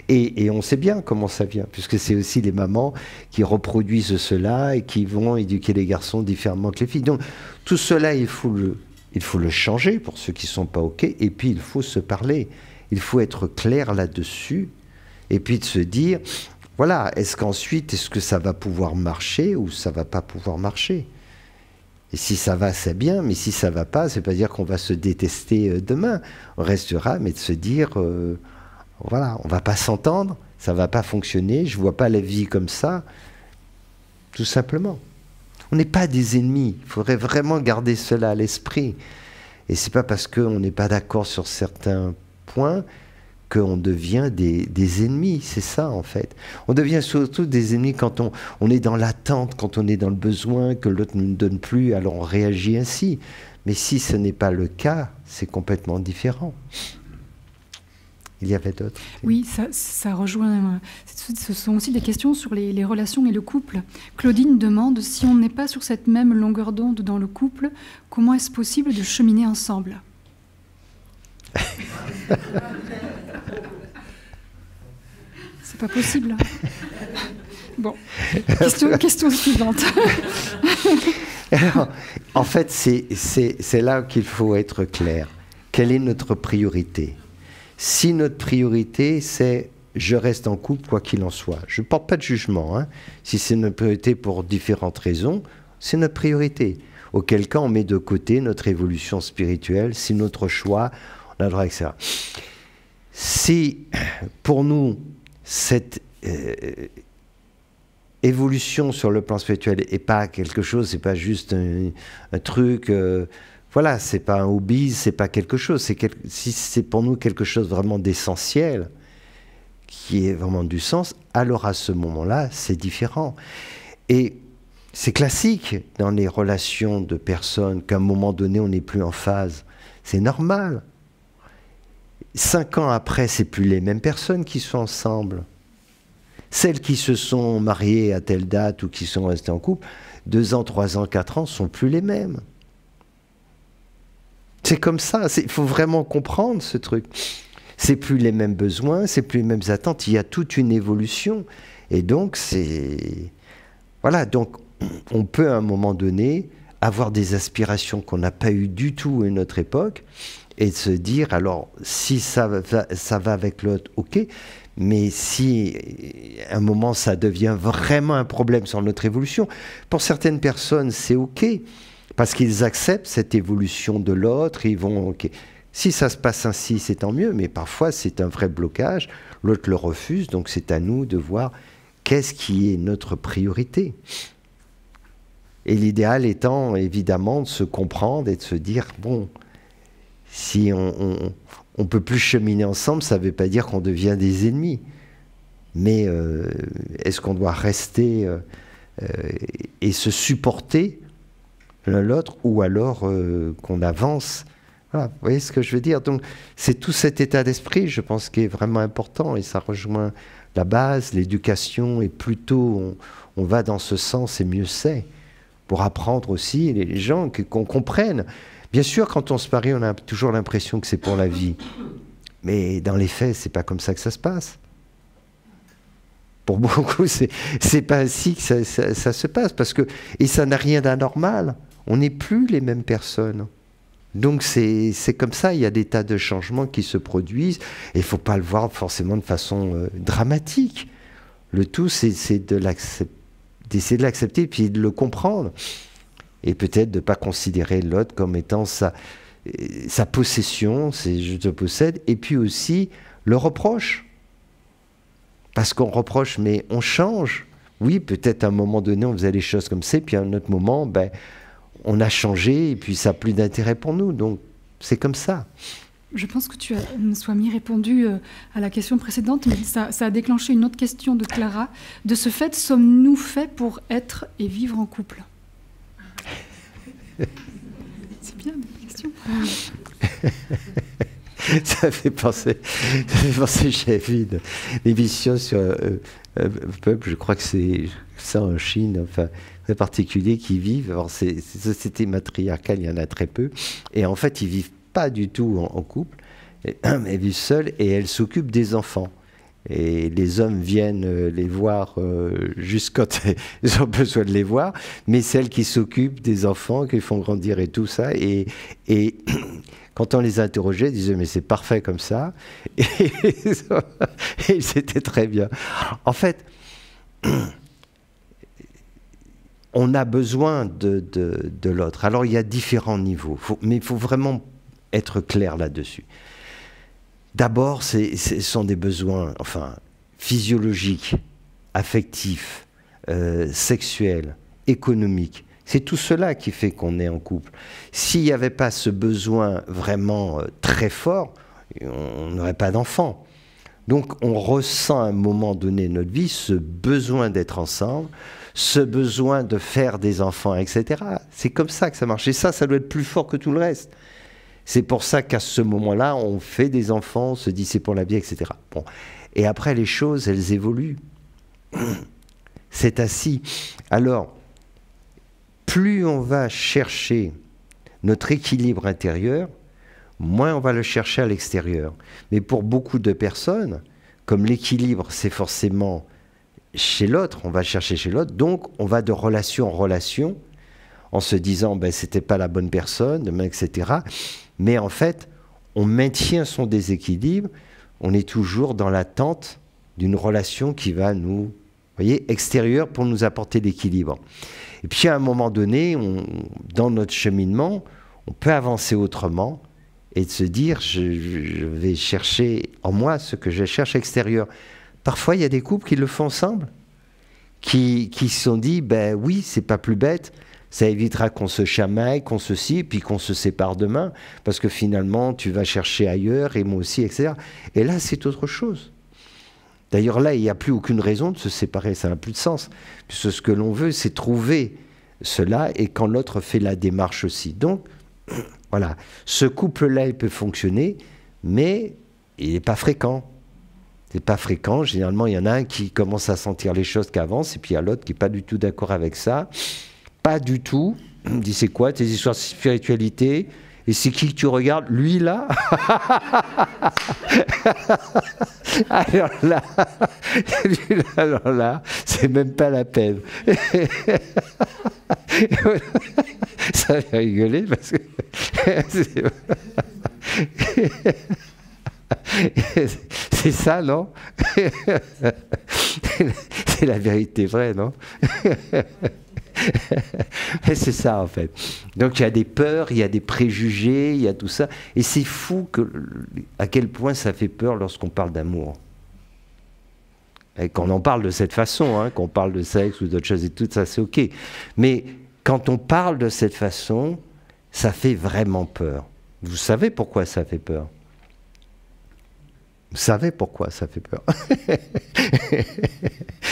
Et on sait bien comment ça vient, puisque c'est aussi les mamans qui reproduisent cela et qui vont éduquer les garçons différemment que les filles. Donc tout cela, il faut le changer pour ceux qui ne sont pas OK, et puis il faut se parler, il faut être clair là-dessus, et puis de se dire... Voilà, est-ce que ça va pouvoir marcher ou ça va pas pouvoir marcher? Et si ça va, c'est bien, mais si ça va pas, c'est pas dire qu'on va se détester demain. On restera, mais de se dire, voilà, on va pas s'entendre, ça va pas fonctionner, je vois pas la vie comme ça, tout simplement. On n'est pas des ennemis, il faudrait vraiment garder cela à l'esprit. Et c'est pas parce qu'on n'est pas d'accord sur certains points qu'on devient des ennemis, c'est ça en fait. On devient surtout des ennemis quand on est dans l'attente, quand on est dans le besoin, que l'autre ne nous donne plus, alors on réagit ainsi. Mais si ce n'est pas le cas, c'est complètement différent. Il y avait d'autres? Oui, ça rejoint... Ce sont aussi des questions sur les relations et le couple. Claudine demande, si on n'est pas sur cette même longueur d'onde dans le couple, comment est-ce possible de cheminer ensemble? C'est pas possible. Bon, question suivante. Alors, en fait, c'est là qu'il faut être clair. Quelle est notre priorité? Si notre priorité, c'est je reste en couple quoi qu'il en soit, je ne porte pas de jugement. Hein. Si c'est notre priorité pour différentes raisons, c'est notre priorité. auquel cas on met de côté notre évolution spirituelle, si notre choix, on a le droit, etc. Si pour nous, cette évolution sur le plan spirituel n'est pas quelque chose, c'est pas juste un truc, voilà, c'est pas un hobby, c'est pas quelque chose, si c'est pour nous quelque chose vraiment d'essentiel, qui est vraiment du sens, alors à ce moment-là, c'est différent. Et c'est classique dans les relations de personnes qu'à un moment donné, on n'est plus en phase. C'est normal. 5 ans après, c'est plus les mêmes personnes qui sont ensemble. Celles qui se sont mariées à telle date ou qui sont restées en couple, 2 ans, 3 ans, 4 ans, ne sont plus les mêmes. C'est comme ça, il faut vraiment comprendre ce truc. C'est plus les mêmes besoins, c'est plus les mêmes attentes, il y a toute une évolution. Et donc, voilà, donc on peut à un moment donné avoir des aspirations qu'on n'a pas eues du tout à notre époque et se dire, alors, si ça va avec l'autre, ok, mais si à un moment ça devient vraiment un problème sur notre évolution, pour certaines personnes, c'est ok, parce qu'ils acceptent cette évolution de l'autre, ils vont, ok. Si ça se passe ainsi, c'est tant mieux, mais parfois c'est un vrai blocage, l'autre le refuse, donc c'est à nous de voir qu'est-ce qui est notre priorité. Et l'idéal étant évidemment de se comprendre et de se dire, bon, si on peut plus cheminer ensemble, ça ne veut pas dire qu'on devient des ennemis. Mais est-ce qu'on doit rester et se supporter l'un l'autre, ou alors qu'on avance? Voilà, vous voyez ce que je veux dire? Donc, c'est tout cet état d'esprit, je pense, qui est vraiment important, et ça rejoint la base, l'éducation, et plus tôt on va dans ce sens, et mieux c'est, pour apprendre aussi les gens, qu'on comprenne. Bien sûr, quand on se marie, on a toujours l'impression que c'est pour la vie, mais dans les faits, c'est pas comme ça que ça se passe. Pour beaucoup, c'est pas ainsi que ça se passe, parce que, et ça n'a rien d'anormal, on n'est plus les mêmes personnes. Donc c'est comme ça, il y a des tas de changements qui se produisent, et il ne faut pas le voir forcément de façon dramatique. Le tout, c'est d'essayer de l'accepter, puis de le comprendre. Et peut-être de ne pas considérer l'autre comme étant sa possession, c'est je te possède, et puis aussi le reproche. Parce qu'on reproche, mais on change. Oui, peut-être à un moment donné, on faisait les choses comme ça, puis à un autre moment, ben, on a changé, et puis ça n'a plus d'intérêt pour nous. Donc, c'est comme ça. Je pense que tu as, Swami, répondu à la question précédente, mais ça a déclenché une autre question de Clara. De ce fait, sommes-nous faits pour être et vivre en couple? C'est bien, la question. Ça fait penser, j'ai vu une émission sur un peuple, je crois que c'est ça en Chine, enfin, très particulier, qui vivent, alors c'est société matriarcale, il y en a très peu, et en fait, ils vivent pas du tout en couple, elles vivent seules, et elles s'occupent des enfants. Et les hommes viennent les voir juste quand ils ont besoin de les voir, mais celles qui s'occupent des enfants, qui font grandir et tout ça, et quand on les interrogeait, ils disaient « mais c'est parfait comme ça », et c'était très bien. En fait, on a besoin de l'autre. Alors il y a différents niveaux, mais il faut vraiment être clair là-dessus. D'abord, ce sont des besoins, enfin, physiologiques, affectifs, sexuels, économiques. C'est tout cela qui fait qu'on est en couple. S'il n'y avait pas ce besoin vraiment très fort, on n'aurait pas d'enfant. Donc, on ressent à un moment donné de notre vie ce besoin d'être ensemble, ce besoin de faire des enfants, etc. C'est comme ça que ça marche. Et ça doit être plus fort que tout le reste. C'est pour ça qu'à ce moment-là, on fait des enfants, on se dit c'est pour la vie, etc. Bon. Et après, les choses, elles évoluent. C'est ainsi. Alors, plus on va chercher notre équilibre intérieur, moins on va le chercher à l'extérieur. Mais pour beaucoup de personnes, comme l'équilibre, c'est forcément chez l'autre, on va chercher chez l'autre, donc on va de relation en relation, en se disant ben, c'était pas la bonne personne, etc. Mais en fait, on maintient son déséquilibre, on est toujours dans l'attente d'une relation qui va nous voyez, extérieur pour nous apporter l'équilibre. Et puis à un moment donné, dans notre cheminement, on peut avancer autrement et de se dire, je vais chercher en moi ce que je cherche extérieur. Parfois, il y a des couples qui le font ensemble, qui se sont dit, ben oui, c'est pas plus bête, ça évitera qu'on se chamaille, qu'on se scie, puis qu'on se sépare demain, parce que finalement, tu vas chercher ailleurs, et moi aussi, etc. Et là, c'est autre chose. D'ailleurs, là, il n'y a plus aucune raison de se séparer, ça n'a plus de sens. Puisque ce que l'on veut, c'est trouver cela, et quand l'autre fait la démarche aussi. Donc, voilà, ce couple-là, il peut fonctionner, mais il n'est pas fréquent. C'est pas fréquent. Généralement, il y en a un qui commence à sentir les choses qui avancent, et puis il y a l'autre qui n'est pas du tout d'accord avec ça. Pas du tout. Il me dit, c'est quoi tes histoires de spiritualité? Et c'est qui que tu regardes? Lui, là? Alors là, c'est même pas la peine. Ça fait rigoler parce que... C'est ça, non? C'est la vérité vraie, non? C'est ça, en fait. Donc il y a des peurs, il y a des préjugés, il y a tout ça. Et c'est fou à quel point ça fait peur lorsqu'on parle d'amour. Et qu'on en parle de cette façon, hein, qu'on parle de sexe ou d'autres choses et tout ça, c'est OK. Mais quand on parle de cette façon, ça fait vraiment peur. Vous savez pourquoi ça fait peur? Vous savez pourquoi ça fait peur?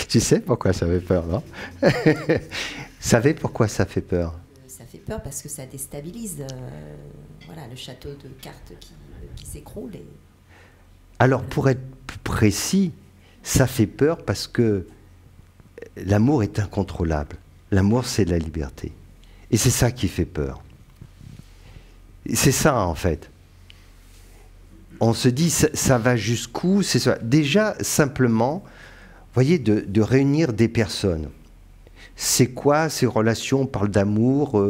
Tu sais pourquoi ça fait peur, non? Vous savez pourquoi ça fait peur? Ça fait peur parce que ça déstabilise voilà, le château de cartes qui s'écroule. Et... Alors, pour être plus précis, ça fait peur parce que l'amour est incontrôlable. L'amour, c'est la liberté. Et c'est ça qui fait peur. C'est ça, en fait. On se dit, ça va jusqu'où? C'est ça. Déjà, simplement, voyez, de réunir des personnes. C'est quoi ces relations? On parle d'amour,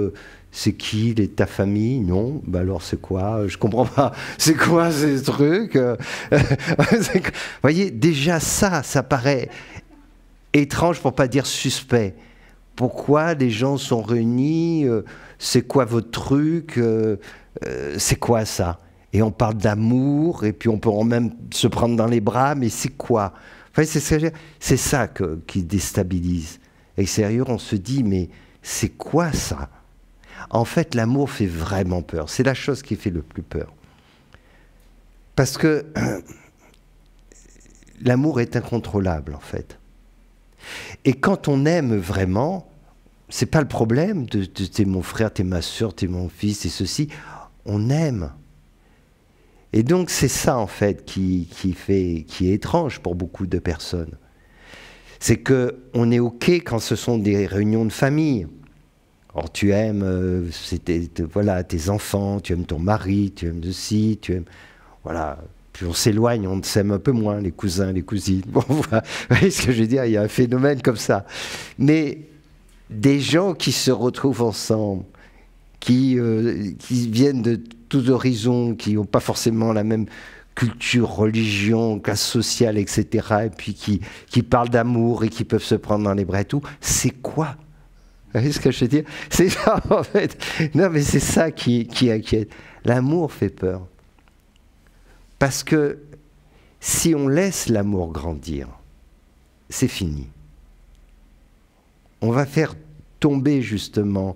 c'est qui? Ta famille? Non? Ben alors c'est quoi? Je comprends pas. C'est quoi ces trucs? Voyez, déjà ça paraît étrange pour pas dire suspect. Pourquoi les gens sont réunis? C'est quoi votre truc? C'est quoi ça? Et on parle d'amour, et puis on peut même se prendre dans les bras, mais c'est quoi? Enfin, c'est ça qui déstabilise. Extérieur, on se dit, mais c'est quoi ça? En fait, l'amour fait vraiment peur. C'est la chose qui fait le plus peur. Parce que l'amour est incontrôlable, en fait. Et quand on aime vraiment, c'est pas le problème de t'es mon frère, t'es ma soeur, t'es mon fils, et ceci. On aime. Et donc, c'est ça, en fait, qui est étrange pour beaucoup de personnes. C'est qu'on est OK quand ce sont des réunions de famille. Or, tu aimes voilà, tes enfants, tu aimes ton mari, tu aimes ceci, tu aimes... Voilà. Puis on s'éloigne, on s'aime un peu moins, les cousins, les cousines. Bon, voilà. Vous voyez ce que je veux dire? Il y a un phénomène comme ça. Mais des gens qui se retrouvent ensemble, qui viennent de tous horizons, qui n'ont pas forcément la même culture, religion, classe sociale, etc., et puis qui parlent d'amour et qui peuvent se prendre dans les bras et tout, c'est quoi? Vous voyez ce que je veux dire? C'est ça, en fait. Non, mais c'est ça qui inquiète. L'amour fait peur. Parce que si on laisse l'amour grandir, c'est fini. On va faire tomber, justement,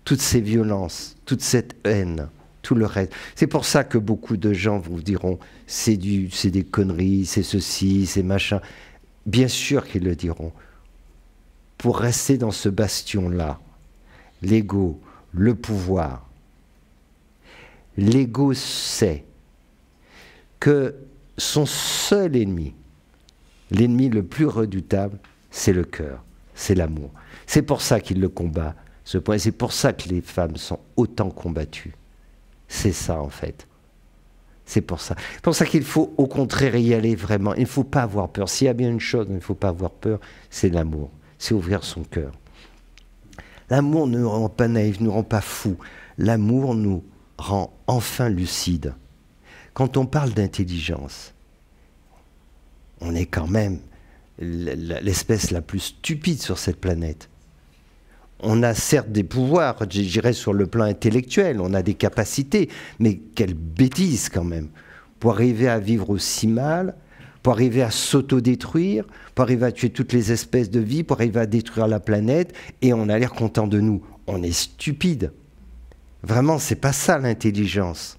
toutes ces violences, toute cette haine, tout le reste. C'est pour ça que beaucoup de gens vous diront c'est des conneries, c'est ceci, c'est machin. Bien sûr qu'ils le diront. Pour rester dans ce bastion-là, l'ego, le pouvoir. L'ego sait que son seul ennemi, l'ennemi le plus redoutable, c'est le cœur, c'est l'amour. C'est pour ça qu'il le combat. Ce point, c'est pour ça que les femmes sont autant combattues. C'est ça, en fait. C'est pour ça. C'est pour ça qu'il faut, au contraire, y aller vraiment. Il ne faut pas avoir peur. S'il y a bien une chose, il ne faut pas avoir peur, c'est l'amour. C'est ouvrir son cœur. L'amour ne nous rend pas naïfs, ne nous rend pas fous. L'amour nous rend enfin lucides. Quand on parle d'intelligence, on est quand même l'espèce la plus stupide sur cette planète. On a certes des pouvoirs, je dirais sur le plan intellectuel, on a des capacités, mais quelle bêtise quand même. Pour arriver à vivre aussi mal, pour arriver à s'autodétruire, pour arriver à tuer toutes les espèces de vie, pour arriver à détruire la planète, et on a l'air content de nous. On est stupide. Vraiment, c'est pas ça l'intelligence.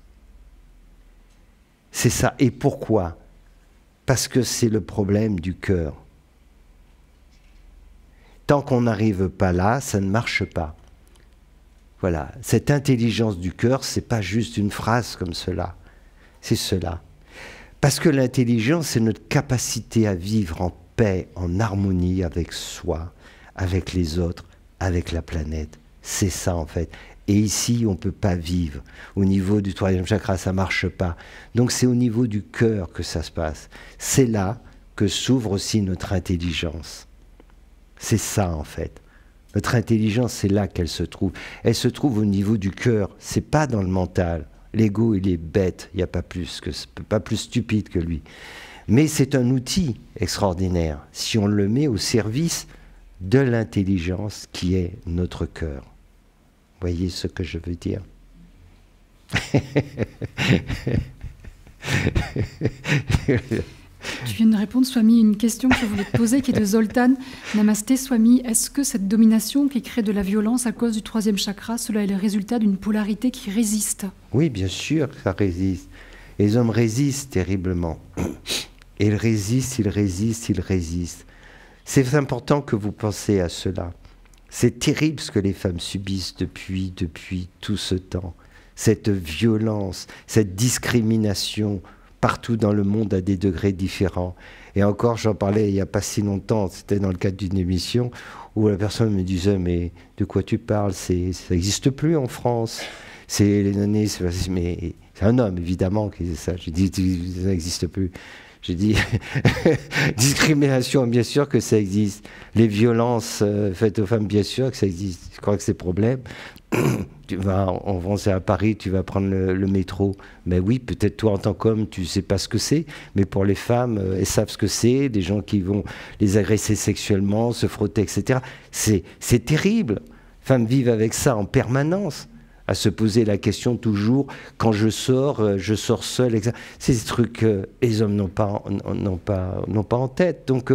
C'est ça. Et pourquoi? Parce que c'est le problème du cœur. Tant qu'on n'arrive pas là, ça ne marche pas. Voilà. Cette intelligence du cœur, c'est pas juste une phrase comme cela. C'est cela. Parce que l'intelligence, c'est notre capacité à vivre en paix, en harmonie avec soi, avec les autres, avec la planète. C'est ça en fait. Et ici, on ne peut pas vivre. Au niveau du 3e chakra, ça ne marche pas. Donc c'est au niveau du cœur que ça se passe. C'est là que s'ouvre aussi notre intelligence. C'est ça en fait. Notre intelligence, c'est là qu'elle se trouve. Elle se trouve au niveau du cœur. C'est pas dans le mental. L'ego, il est bête. Il n'y a pas plus stupide que lui. Mais c'est un outil extraordinaire si on le met au service de l'intelligence qui est notre cœur. Voyez ce que je veux dire? Tu viens de répondre, Swami, une question que je voulais te poser, qui est de Zoltan. Namasté, Swami. Est-ce que cette domination qui crée de la violence à cause du 3e chakra, cela est le résultat d'une polarité qui résiste? Oui, bien sûr, ça résiste. Les hommes résistent terriblement. Et ils résistent, ils résistent, ils résistent. C'est important que vous pensiez à cela. C'est terrible ce que les femmes subissent depuis tout ce temps. Cette violence, cette discrimination partout dans le monde à des degrés différents. Et encore, j'en parlais il n'y a pas si longtemps, c'était dans le cadre d'une émission où la personne me disait « Mais de quoi tu parles? Ça n'existe plus en France. C'est les années... » Mais c'est un homme, évidemment, qui disait ça. J'ai dit « Ça n'existe plus. » J'ai dit, discrimination, bien sûr que ça existe. Les violences faites aux femmes, bien sûr que ça existe. Je crois que c'est problème. Tu vas en France, à Paris, tu vas prendre le métro. Mais oui, peut-être toi en tant qu'homme, tu ne sais pas ce que c'est. Mais pour les femmes, elles savent ce que c'est. Des gens qui vont les agresser sexuellement, se frotter, etc. C'est terrible. Les femmes vivent avec ça en permanence. À se poser la question toujours, quand je sors seul, etc. C'est des trucs que les hommes n'ont pas en tête. Donc,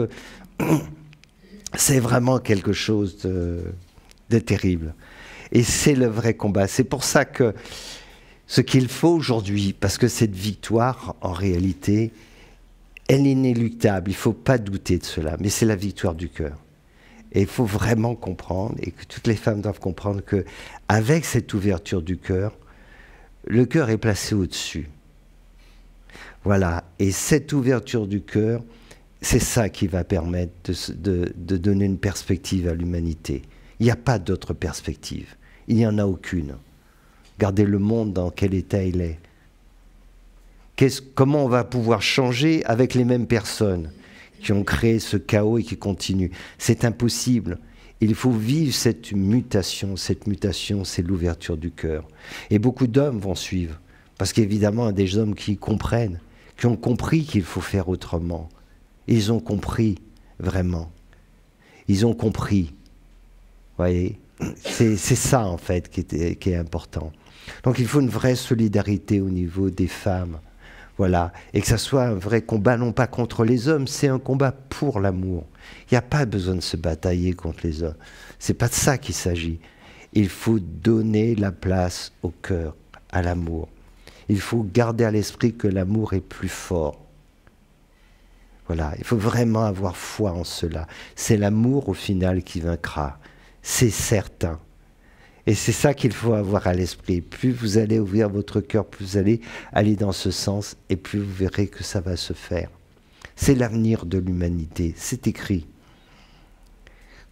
c'est vraiment quelque chose de terrible. Et c'est le vrai combat. C'est pour ça que ce qu'il faut aujourd'hui, parce que cette victoire, en réalité, elle est inéluctable. Il ne faut pas douter de cela. Mais c'est la victoire du cœur. Et il faut vraiment comprendre, et que toutes les femmes doivent comprendre que avec cette ouverture du cœur, le cœur est placé au-dessus. Voilà. Et cette ouverture du cœur, c'est ça qui va permettre de donner une perspective à l'humanité. Il n'y a pas d'autre perspective. Il n'y en a aucune. Regardez le monde dans quel état il est. Comment on va pouvoir changer avec les mêmes personnes qui ont créé ce chaos et qui continuent? C'est impossible. Il faut vivre cette mutation. Cette mutation, c'est l'ouverture du cœur. Et beaucoup d'hommes vont suivre. Parce qu'évidemment, il y a des hommes qui comprennent, qui ont compris qu'il faut faire autrement. Ils ont compris, vraiment. Ils ont compris. Vous voyez, c'est ça, en fait, qui est important. Donc, il faut une vraie solidarité au niveau des femmes. Voilà, et que ça soit un vrai combat, non pas contre les hommes, c'est un combat pour l'amour. Il n'y a pas besoin de se batailler contre les hommes. C'est pas de ça qu'il s'agit. Il faut donner la place au cœur, à l'amour. Il faut garder à l'esprit que l'amour est plus fort. Voilà, il faut vraiment avoir foi en cela. C'est l'amour au final qui vaincra, c'est certain. Et c'est ça qu'il faut avoir à l'esprit. Plus vous allez ouvrir votre cœur, plus vous allez aller dans ce sens, et plus vous verrez que ça va se faire. C'est l'avenir de l'humanité, c'est écrit.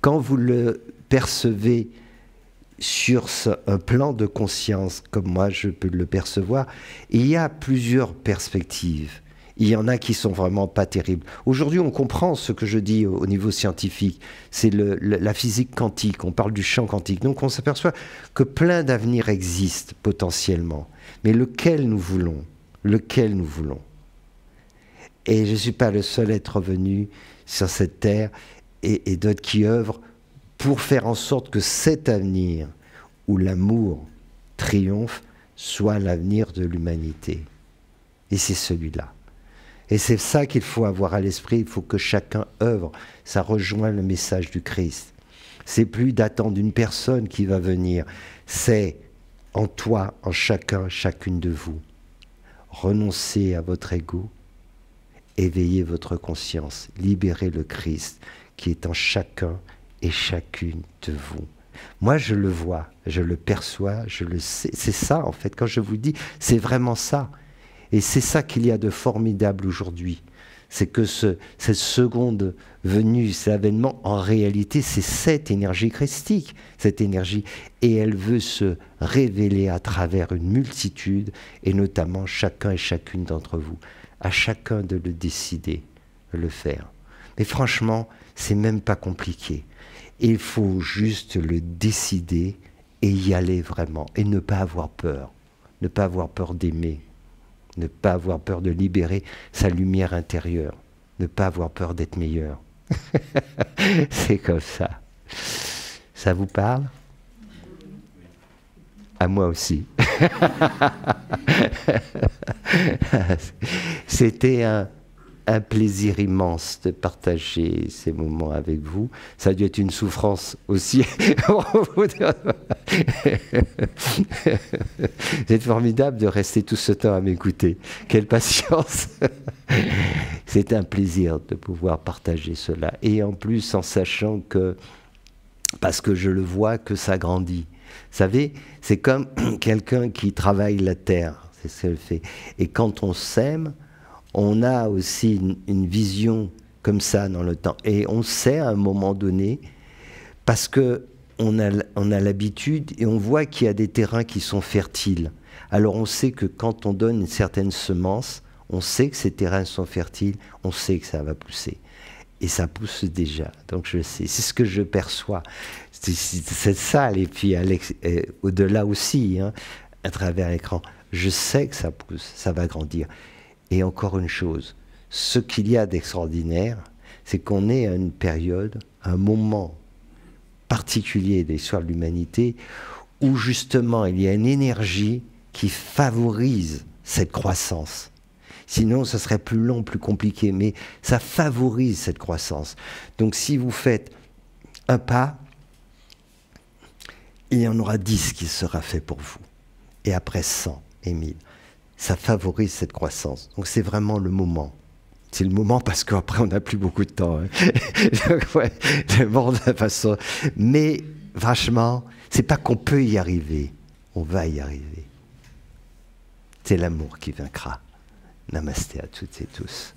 Quand vous le percevez sur un plan de conscience, comme moi je peux le percevoir, il y a plusieurs perspectives. Il y en a qui sont vraiment pas terribles. Aujourd'hui, on comprend ce que je dis au niveau scientifique. C'est la physique quantique, on parle du champ quantique. Donc on s'aperçoit que plein d'avenirs existent potentiellement. Mais lequel nous voulons? Lequel nous voulons? Et je ne suis pas le seul être venu sur cette terre, et d'autres qui œuvrent pour faire en sorte que cet avenir où l'amour triomphe soit l'avenir de l'humanité. Et c'est celui-là. Et c'est ça qu'il faut avoir à l'esprit, il faut que chacun œuvre. Ça rejoint le message du Christ. C'est plus d'attendre une personne qui va venir, c'est en toi, en chacun, chacune de vous. Renoncez à votre ego, éveillez votre conscience, libérez le Christ qui est en chacun et chacune de vous. Moi, je le vois, je le perçois, je le sais. C'est ça, en fait, quand je vous dis, c'est vraiment ça. Et c'est ça qu'il y a de formidable aujourd'hui. C'est que cette seconde venue, cet avènement, en réalité, c'est cette énergie christique, cette énergie. Et elle veut se révéler à travers une multitude, et notamment chacun et chacune d'entre vous. À chacun de le décider, de le faire. Mais franchement, c'est même pas compliqué. Il faut juste le décider et y aller vraiment. Et ne pas avoir peur. Ne pas avoir peur d'aimer. Ne pas avoir peur de libérer sa lumière intérieure. Ne pas avoir peur d'être meilleur. C'est comme ça. Ça vous parle? À moi aussi. C'était un plaisir immense de partager ces moments avec vous. Ça a dû être une souffrance aussi. C'est formidable de rester tout ce temps à m'écouter. Quelle patience. C'est un plaisir de pouvoir partager cela. Et en plus, en sachant que, parce que je le vois, que ça grandit. Vous savez, c'est comme quelqu'un qui travaille la terre. C'est ce qu'elle fait. Et quand on sème, on a aussi une vision comme ça dans le temps. Et on sait à un moment donné, parce qu'on a l'habitude et on voit qu'il y a des terrains qui sont fertiles. Alors on sait que quand on donne une certaine semence, on sait que ces terrains sont fertiles, on sait que ça va pousser. Et ça pousse déjà, donc je sais. C'est ce que je perçois. Cette salle, et puis au-delà aussi, hein, à travers l'écran, je sais que ça pousse, ça va grandir. Et encore une chose, ce qu'il y a d'extraordinaire, c'est qu'on est à une période, un moment particulier de l'histoire de l'humanité, où justement il y a une énergie qui favorise cette croissance. Sinon, ça serait plus long, plus compliqué, mais ça favorise cette croissance. Donc si vous faites un pas, il y en aura 10 qui sera fait pour vous. Et après 100 et 1000. Ça favorise cette croissance. Donc c'est vraiment le moment. C'est le moment parce qu'après on n'a plus beaucoup de temps. Hein. Donc, ouais, le monde de toute façon. Mais franchement, c'est pas qu'on peut y arriver. On va y arriver. C'est l'amour qui vaincra. Namasté à toutes et tous.